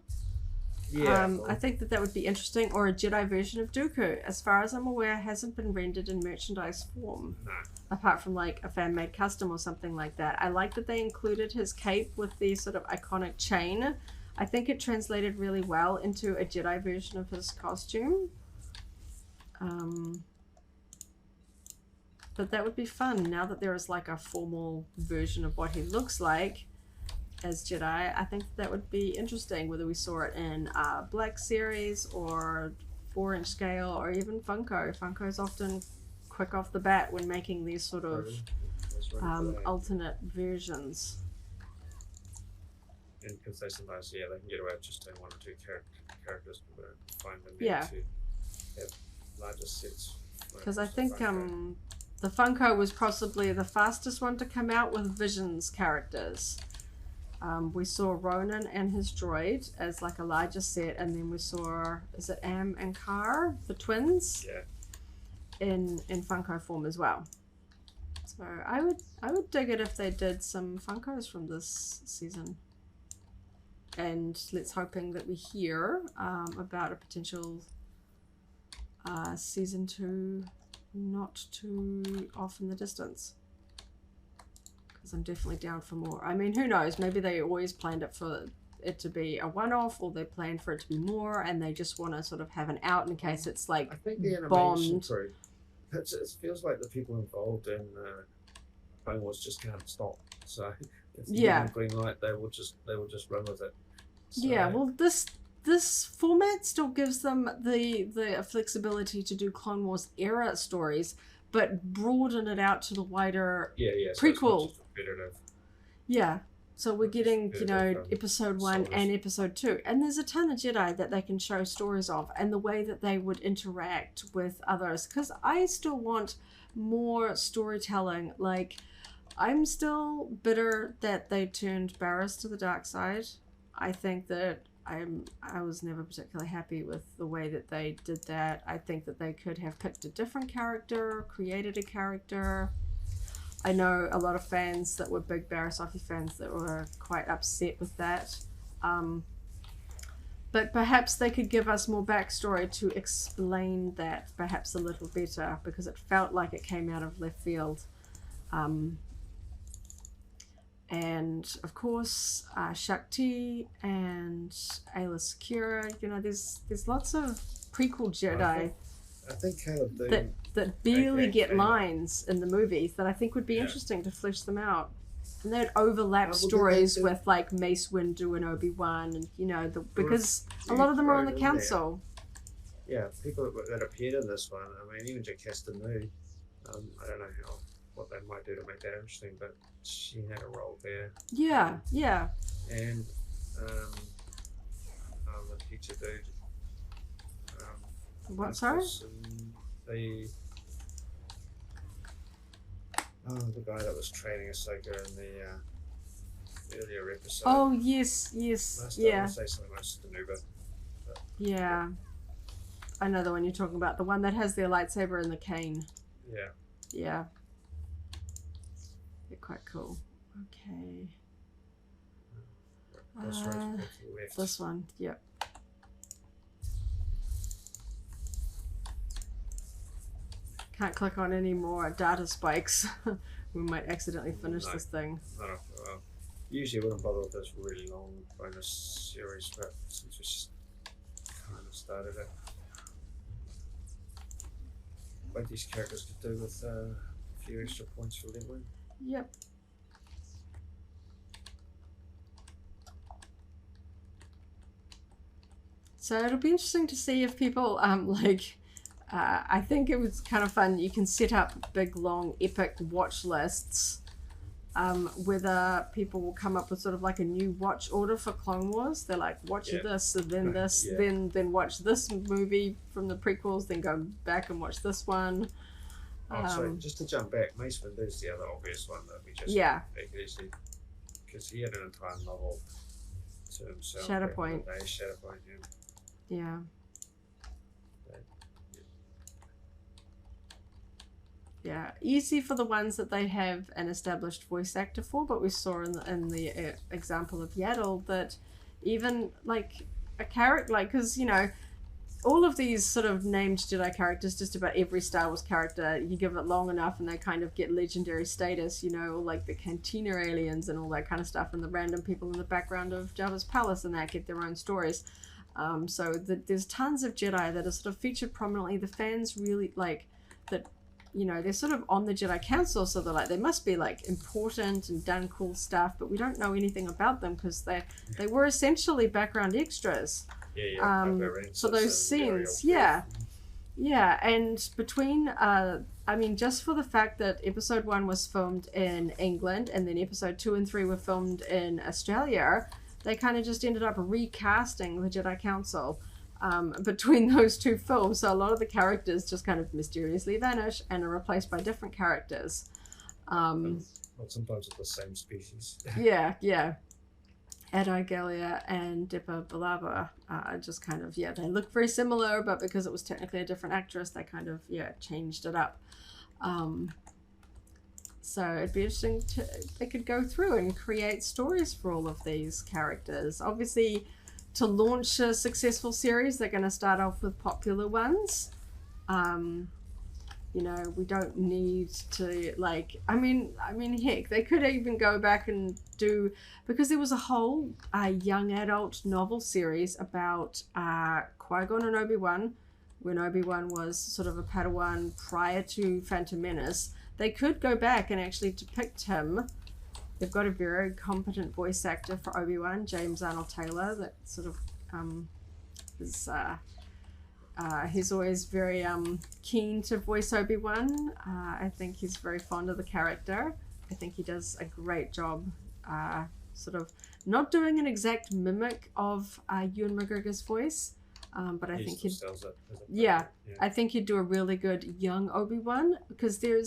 Yeah. I think that would be interesting, or a Jedi version of Dooku. As far as I'm aware, hasn't been rendered in merchandise form. No. Apart from like a fan-made custom or something like that. I like that they included his cape with the sort of iconic chain. I think it translated really well into a Jedi version of his costume. But that would be fun now that there is like a formal version of what he looks like as Jedi. I think that would be interesting, whether we saw it in Black Series or 4-inch scale or even Funko. Funko's often quick off the bat when making these sort of alternate versions. And because they sometimes, they can get away with just doing 1 or 2 characters, but find them to have larger sets. Because I think the Funko was possibly the fastest one to come out with Visions characters. We saw Ronan and his droid as like a larger set, and then we saw, is it Am and Kar, the twins? Yeah. In Funko form as well. So I would dig it if they did some Funkos from this season. And let's hoping that we hear about a potential season 2 not too off in the distance. Because I'm definitely down for more. I mean, who knows? Maybe they always planned it for it to be a one-off, or they planned for it to be more, and they just want to sort of have an out in case it's like I think the bombed. animation crew it feels like the people involved in Clone Wars just can't stop. So if you give them green light, they will just run with it. So, yeah, well, this format still gives them the flexibility to do Clone Wars era stories, but broaden it out to the wider prequel. So repetitive. Yeah. So we're getting, you know, episode 1 and episode 2. And there's a ton of Jedi that they can show stories of, and the way that they would interact with others. Because I still want more storytelling. Like, I'm still bitter that they turned Barriss to the dark side. I think that I was never particularly happy with the way that they did that. I think that they could have picked a different character, created a character. I know a lot of fans that were big Barriss fans that were quite upset with that. But perhaps they could give us more backstory to explain that perhaps a little better, because it felt like it came out of left field. And of course, Shakti and Ayla Secura. You know, there's lots of prequel Jedi I think Caleb that barely get lines in the movies that I think would be interesting to flesh them out. And they'd overlap stories with like Mace Windu and Obi-Wan, and you know, because a lot of them are on the council. Yeah, people that appeared in this one. I mean, even Jocasta Nu. I don't know what they might do to make that interesting, but she had a role there. Yeah, yeah. And the teacher dude. What, sorry? The guy that was training Ahsoka in the earlier episode. Oh, yes. I want to say something like Stanuba. Yeah. I know the one you're talking about. The one that has their lightsaber and the cane. Yeah. Yeah. They're quite cool. Okay. This one, yep. Can't click on any more data spikes. We might accidentally finish this thing. Well, usually I wouldn't bother with those really long bonus series, but since we just kind of started it, both these characters could do with a few extra points for leveling. Yep. So it'll be interesting to see if people I think it was kind of fun. You can set up big, long, epic watch lists. Whether people will come up with sort of like a new watch order for Clone Wars. They're like, watch this, and then this, then watch this movie from the prequels, then go back and watch this one. So just to jump back, Mace Windu's the other obvious one that we just because he had an entire novel to himself. Shatterpoint. Shatterpoint, Yeah. Yeah, easy for the ones that they have an established voice actor for, but we saw in the example of Yaddle that even like a character, like, because you know, all of these sort of named Jedi characters, just about every Star Wars character, you give it long enough and they kind of get legendary status, you know, like the Cantina aliens and all that kind of stuff, and the random people in the background of Jabba's palace and that get their own stories. So there's tons of Jedi that are sort of featured prominently. The fans really like that. You know, they're sort of on the Jedi Council, so they're like, they must be like important and done cool stuff, but we don't know anything about them because they were essentially background extras. So those scenes, yeah, and between, I mean, just for the fact that episode 1 was filmed in England and then episode 2 and 3 were filmed in Australia, they kind of just ended up recasting the Jedi Council. Between those two films, so a lot of the characters just kind of mysteriously vanish and are replaced by different characters. Well, sometimes it's the same species. yeah. Adi Gallia and Depa Billaba just kind of, they look very similar, but because it was technically a different actress, they kind of, changed it up. So it'd be interesting they could go through and create stories for all of these characters. Obviously, to launch a successful series, they're going to start off with popular ones. You know, we don't need to I mean, heck, they could even go back and do, because there was a whole young adult novel series about Qui-Gon and Obi-Wan when Obi-Wan was sort of a Padawan prior to Phantom Menace. They could go back and actually depict him. They've got a very competent voice actor for Obi-Wan, James Arnold Taylor, that sort of is he's always very keen to voice Obi-Wan. I think he's very fond of the character. I think he does a great job sort of not doing an exact mimic of Ewan McGregor's voice, but I think I think he'd do a really good young Obi-Wan, because there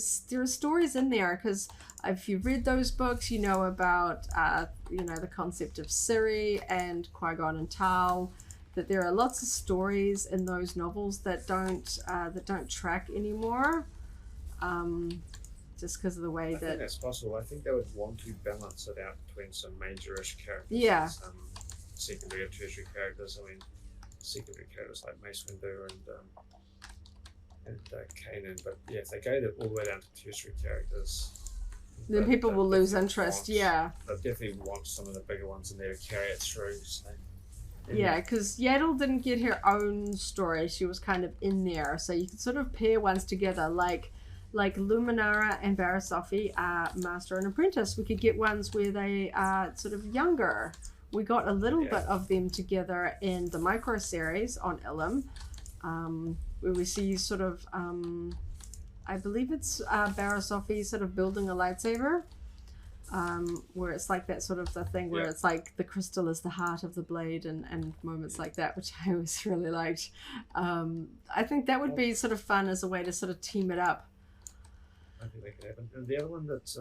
are stories in there, because if you've read those books, you know about the concept of Siri and Qui-Gon and Tal, that there are lots of stories in those novels that don't track anymore, just because of the way I think that's possible. I think they would want to balance it out between some major-ish characters and some secondary or tertiary characters. I mean, secondary characters like Mace Windu and Kanan, but yeah, if they go all the way down to tertiary characters, then people will lose interest. They'll definitely want some of the bigger ones in there to carry it through. So. Yeah, because Yaddle didn't get her own story. She was kind of in there, so you could sort of pair ones together, like Luminara and Barasofi are master and apprentice. We could get ones where they are sort of younger. We got a little bit of them together in the micro series on Ilum, where we see sort of, I believe it's Barasofi sort of building a lightsaber, where it's like that sort of the thing where it's like the crystal is the heart of the blade and moments like that, which I always really liked. I think that would be sort of fun as a way to sort of team it up. I think that could happen. And the other one that just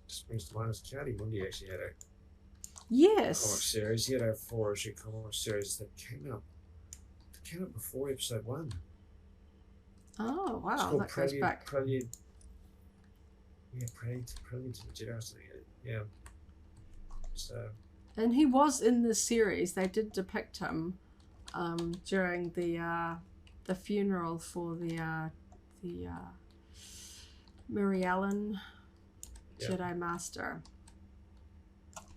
springs to mind is County Mundi actually had a comic series. He had a 4-issue comic series that came out before episode 1. Oh wow, that goes back. Prelude to the Jedi or something. Yeah. So. And he was in the series. They did depict him during the funeral for the Mary Ellen Jedi Master.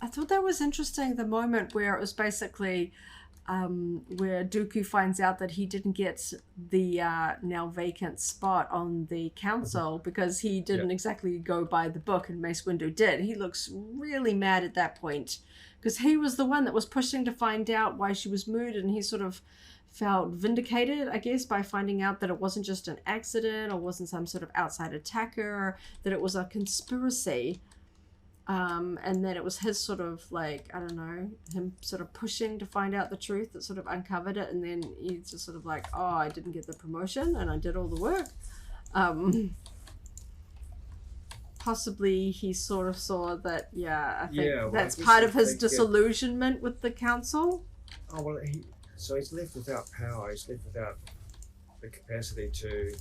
I thought that was interesting, the moment where it was basically where Dooku finds out that he didn't get the now vacant spot on the council because he didn't exactly go by the book, and Mace Windu did. He looks really mad at that point because he was the one that was pushing to find out why she was murdered, and he sort of felt vindicated, I guess, by finding out that it wasn't just an accident or wasn't some sort of outside attacker, that it was a conspiracy. And that it was his sort of like, I don't know, him sort of pushing to find out the truth that sort of uncovered it, and then he's just sort of like, oh, I didn't get the promotion and I did all the work. Possibly he sort of saw that, I think that's part of his disillusionment with the council. Oh, well, so he's left without power, he's left without the capacity to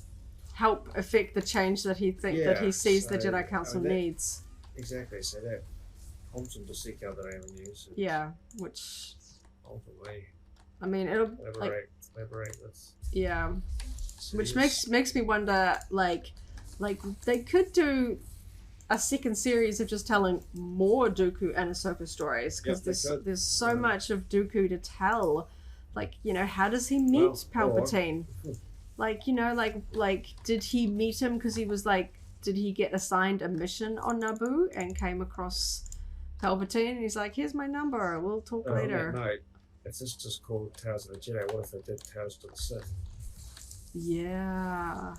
help affect the change that he that he sees the Jedi Council needs. Exactly, so that prompts him to seek other avenues. Yeah, which ultimately, I mean, it'll elaborate this. Yeah, which makes me wonder, like they could do a second series of just telling more Dooku and Ahsoka stories, because there's so much of Dooku to tell. Like, you know, how does he meet Palpatine? Like, you know, like did he meet him because he was like, did he get assigned a mission on Naboo and came across Palpatine and he's like, here's my number, we'll talk later. No, it's just called Tales of the Jedi. What if they did Tales to the Sith? Yeah.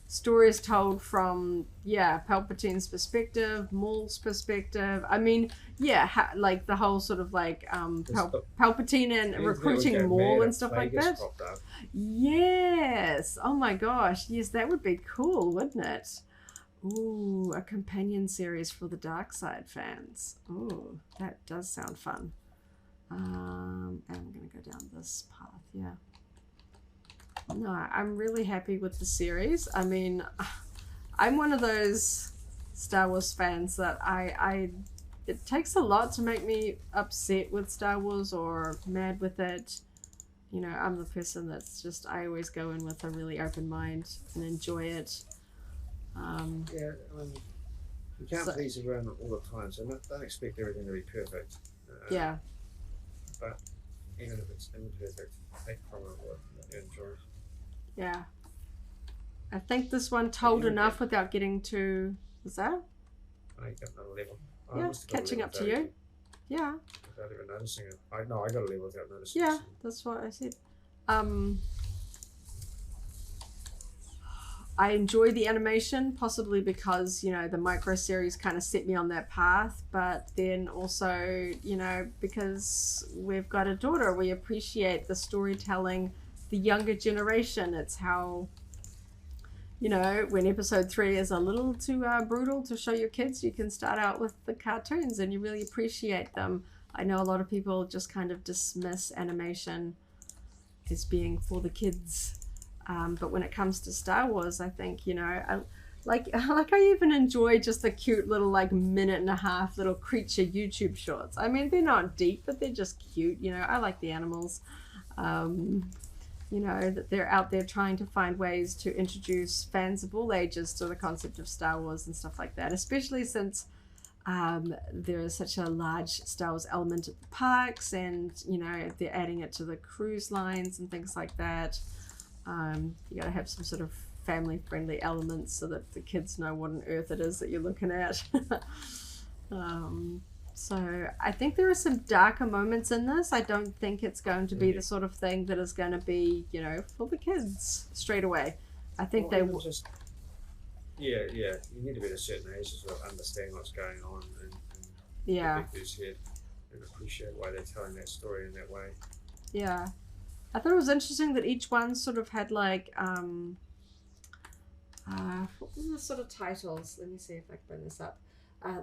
Stories told from, Palpatine's perspective, Maul's perspective. I mean, like the whole sort of like Palpatine and recruiting Maul and stuff like that. Yes. Oh my gosh. Yes, that would be cool, wouldn't it? Ooh, a companion series for the Dark Side fans. Ooh, that does sound fun. And I'm going to go down this path, No, I'm really happy with the series. I mean, I'm one of those Star Wars fans that it takes a lot to make me upset with Star Wars or mad with it. You know, I'm the person that's just, I always go in with a really open mind and enjoy it. I mean, you can't please everyone all the time, so don't expect everything to be perfect. But even if it's imperfect, take from it what you enjoy. Yeah. I think this one told enough without getting too... Was that? I got another level. Yeah, catching up to you. Yeah. Without even noticing it. I got a level without noticing Yeah, it. that's what I said. I enjoy the animation, possibly because, you know, the micro series kind of set me on that path, but then also, you know, because we've got a daughter, we appreciate the storytelling, the younger generation. It's how, you know, when episode 3 is a little too brutal to show your kids, you can start out with the cartoons and you really appreciate them. I know a lot of people just kind of dismiss animation as being for the kids. But when it comes to Star Wars, I think, you know, I even enjoy just the cute little like 1.5-minute little creature YouTube shorts. I mean, they're not deep, but they're just cute. You know, I like the animals. You know, that they're out there trying to find ways to introduce fans of all ages to the concept of Star Wars and stuff like that, especially since there is such a large Star Wars element at the parks, and, you know, they're adding it to the cruise lines and things like that. You gotta have some sort of family-friendly elements so that the kids know what on earth it is that you're looking at. So I think there are some darker moments in this. I don't think it's going to be the sort of thing that is going to be, you know, for the kids straight away. I think they will just... Yeah. You need to be at a certain age to sort of understand what's going on and yeah. the big who's here and appreciate why they're telling that story in that way. Yeah. I thought it was interesting that each one sort of had like what were the sort of titles? Let me see if I can bring this up.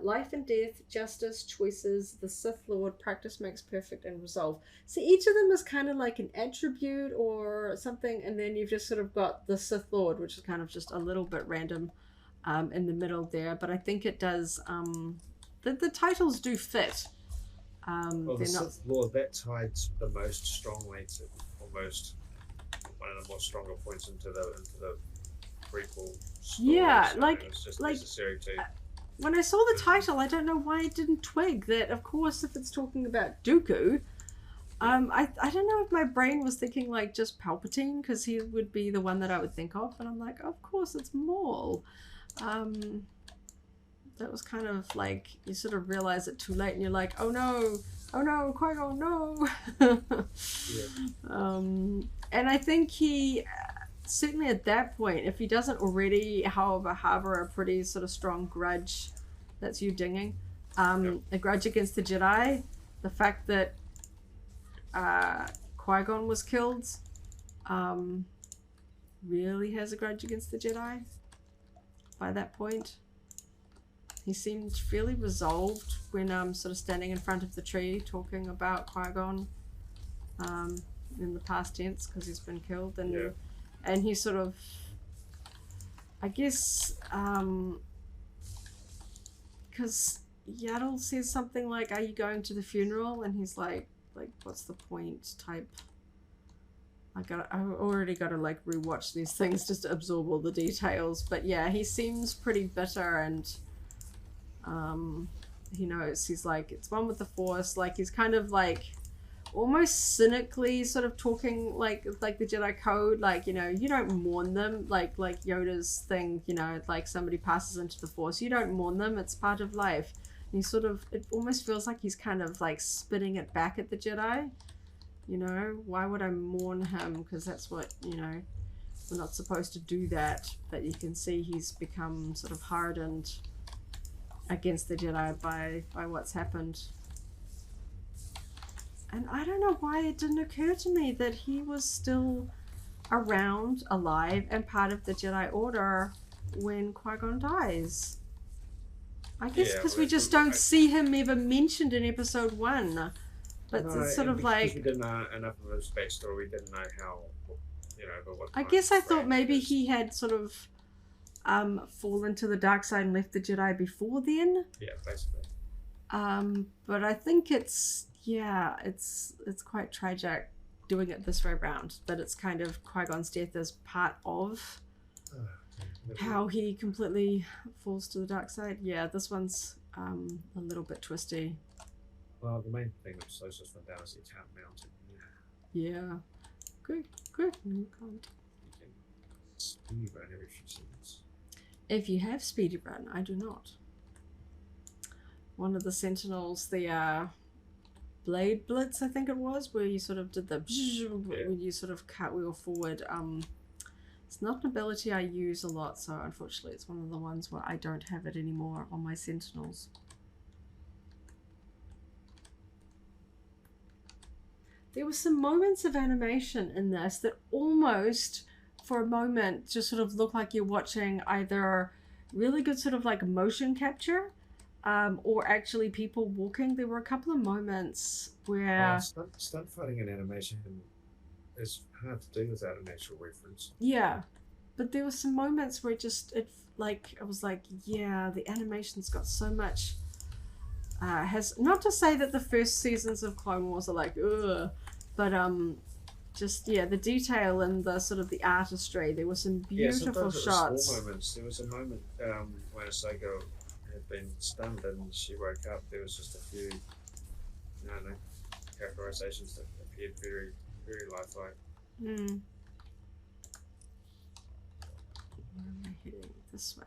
Life and Death, Justice, Choices, the Sith Lord, Practice Makes Perfect, and Resolve. So each of them is kind of like an attribute or something, and then you've just sort of got the Sith Lord, which is kind of just a little bit random in the middle there. But I think it does, the titles do fit. Well, the Sith Lord, that tied the most strongly to almost one of the more stronger points into the prequel story. Yeah, so like, it's just like necessary to... when I saw the title, I don't know why I didn't twig that, of course, if it's talking about Dooku, I don't know if my brain was thinking like just Palpatine, because he would be the one that I would think of, and I'm like, of course it's Maul. That was kind of like, you sort of realize it too late and you're like, oh no, Qui-Gon, no. And I think he, certainly at that point, if he doesn't already, however, harbor a pretty sort of strong grudge, that's you dinging, a grudge against the Jedi, the fact that Qui-Gon was killed, really has a grudge against the Jedi by that point. He seemed fairly resolved when sort of standing in front of the tree talking about Qui-Gon in the past tense, because he's been killed, and he sort of, I guess, because Yaddle says something like, are you going to the funeral? And he's like what's the point type. I've already got to like rewatch these things just to absorb all the details, but yeah, he seems pretty bitter, and he knows, he's like, it's one with the Force, like he's kind of like almost cynically sort of talking like the Jedi code, like, you know, you don't mourn them, like Yoda's thing, you know, like somebody passes into the Force, you don't mourn them, it's part of life. And he sort of, it almost feels like he's kind of like spitting it back at the Jedi, you know, why would I mourn him, because that's what, you know, we're not supposed to do that. But you can see he's become sort of hardened against the Jedi by what's happened. And I don't know why it didn't occur to me that he was still around, alive, and part of the Jedi Order when Qui-Gon dies. I guess because we just don't see him ever mentioned in episode 1. But no, it's sort of like... we didn't know enough of his backstory, we didn't know how, you know, but what... I guess I thought maybe he had sort of fallen to the dark side and left the Jedi before then. Yeah, basically. But I think it's quite tragic doing it this way around, that it's kind of Qui-Gon's death as part of how he completely falls to the dark side. Yeah, this one's a little bit twisty. Well, the main thing that slows this one down is you can't mount it. Yeah. Good. You can't. speed run every few seconds. If you have speedy run, I do not. One of the Sentinels, the Blade Blitz, I think it was, where you sort of did the when you sort of cartwheel forward. It's not an ability I use a lot, so unfortunately it's one of the ones where I don't have it anymore on my Sentinels. There were some moments of animation in this that almost, for a moment, just sort of look like you're watching either really good sort of like motion capture, or actually people walking. There were a couple of moments where... stunt fighting in animation is hard to do without an actual reference. Yeah, but there were some moments where I was like, yeah, the animation's got so much... has not to say that the first seasons of Clone Wars are like, ugh, but just the detail and the sort of the artistry. There were some beautiful shots. Small moments. There was a moment when Ahsoka had been stunned and she woke up. There was just a few, I don't know, characterizations that appeared very, very lifelike. Where am I heading? This way.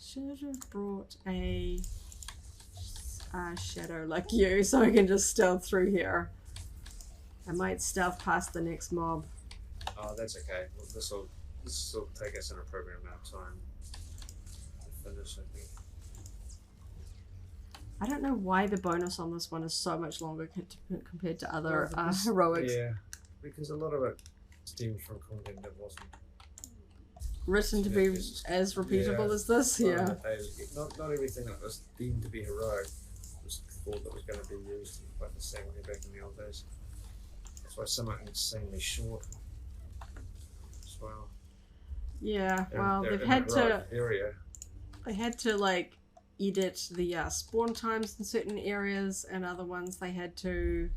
Should have brought a shadow like you so I can just stealth through here. I might stealth past the next mob. Oh, that's okay. Well, this will take us an appropriate amount of time to finish, I think. I don't know why the bonus on this one is so much longer compared to other heroics. Yeah, because a lot of it stems from content that wasn't written to be as repeatable as this. Yeah. Not everything that was deemed to be heroic was thought that was going to be used quite the same way back in the old days. That's why some are insanely short as well. Yeah, well, They had to like edit the spawn times in certain areas, and other ones they had to.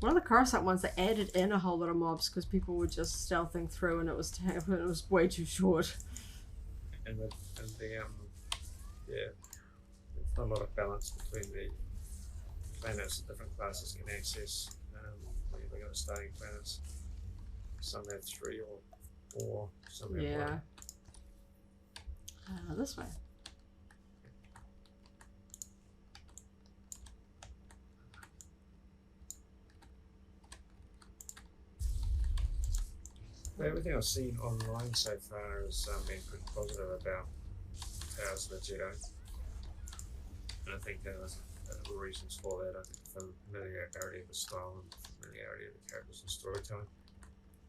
One of the Coruscant ones, they added in a whole lot of mobs because people were just stealthing through, and it was way too short. And there's not a lot of balance between the planets that different classes can access. When you look at the starting planets, some have 3 or 4, some have 1. This way. But everything I've seen online so far has been pretty positive about Tales of the Jedi. And I think there are reasons for that. I think the familiarity of the style and familiarity of the characters and storytelling.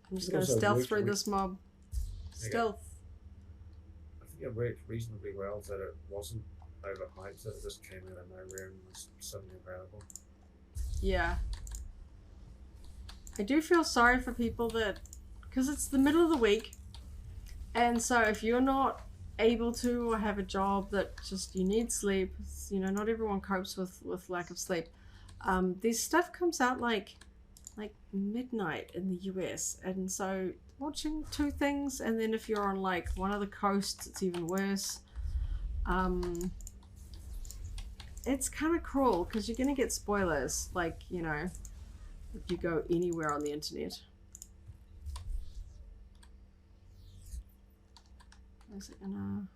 I'm just going to stealth through this mob. Stealth. I think it worked reasonably well that it wasn't overhyped, that it just came out of nowhere and was suddenly available. Yeah. I do feel sorry for people that... Because it's the middle of the week, and so if you're not able to or have a job that just you need sleep, not everyone copes with lack of sleep. This stuff comes out like midnight in the US, and so watching 2 things, and then if you're on like one of the coasts, it's even worse. It's kind of cruel because you're gonna get spoilers, if you go anywhere on the internet. Is it gonna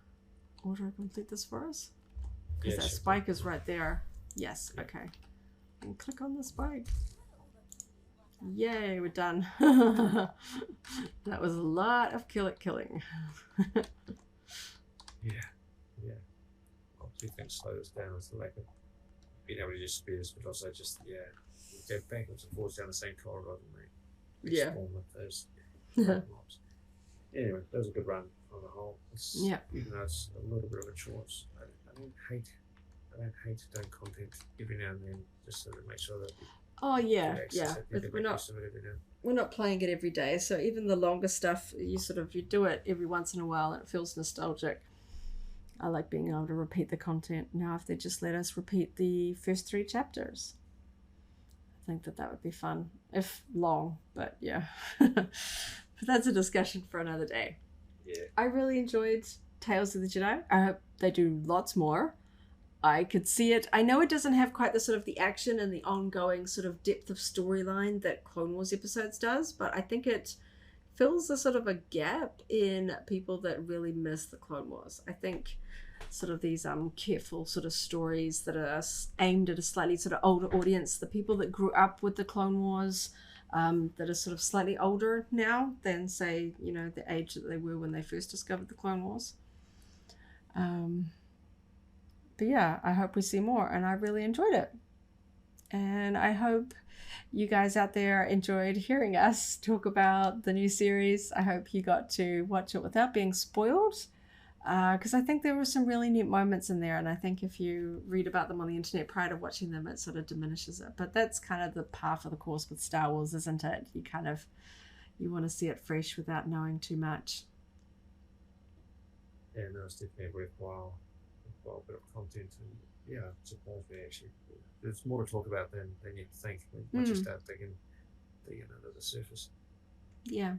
auto-complete this for us? Because that spike is right there. Yes, okay. And click on the spike. Yay, we're done. That was a lot of killing. Yeah. Well, 2 things slow us down with the lack of being able to use spears, but also just, you go backwards and forwards down the same corridor and they respawn with those mobs. Anyway, that was a good run. On the whole, even though it's a little bit of a chore, I don't hate doing content every now and then, just so to make sure that. But we're not playing it every day, so even the longer stuff, you do it every once in a while, and it feels nostalgic. I like being able to repeat the content. Now, if they just let us repeat the first 3 chapters, I think that would be fun, if long. But yeah, but that's a discussion for another day. Yeah. I really enjoyed Tales of the Jedi. I hope they do lots more. I could see it. I know it doesn't have quite the sort of the action and the ongoing sort of depth of storyline that Clone Wars episodes does, but I think it fills a sort of a gap in people that really miss the Clone Wars. I think sort of these careful sort of stories that are aimed at a slightly sort of older audience, the people that grew up with the Clone Wars, that are sort of slightly older now than, say, you know, the age that they were when they first discovered the Clone Wars. But yeah, I hope we see more, and I really enjoyed it. And I hope you guys out there enjoyed hearing us talk about the new series. I hope you got to watch it without being spoiled, because I think there were some really neat moments in there, and I think if you read about them on the internet prior to watching them, it sort of diminishes it. But that's kind of the par for the course with Star Wars, isn't it? You want to see it fresh without knowing too much. Yeah, no, it's definitely worthwhile bit of content, and yeah, surprised me actually. There's more to talk about than you think once you start digging under the surface. Yeah.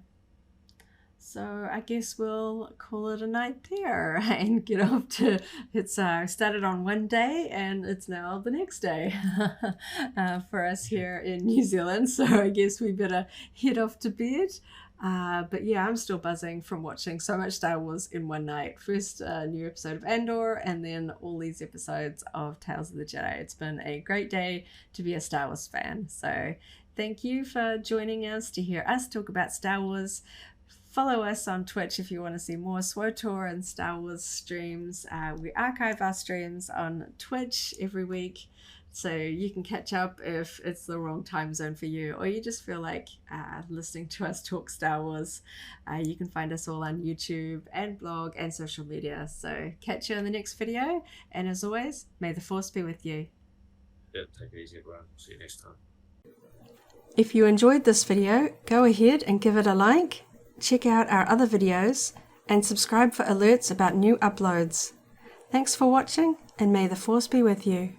So I guess we'll call it a night there and get off to, it's started on one day and it's now the next day for us here in New Zealand. So I guess we better head off to bed. But yeah, I'm still buzzing from watching so much Star Wars in one night. First a new episode of Andor, and then all these episodes of Tales of the Jedi. It's been a great day to be a Star Wars fan. So thank you for joining us to hear us talk about Star Wars. Follow us on Twitch if you want to see more SWTOR and Star Wars streams. We archive our streams on Twitch every week, so you can catch up if it's the wrong time zone for you, or you just feel like listening to us talk Star Wars. You can find us all on YouTube and blog and social media. So catch you in the next video, and as always, may the Force be with you. Yeah, take it easy, everyone. See you next time. If you enjoyed this video, go ahead and give it a like. Check out our other videos and subscribe for alerts about new uploads. Thanks for watching, and may the Force be with you.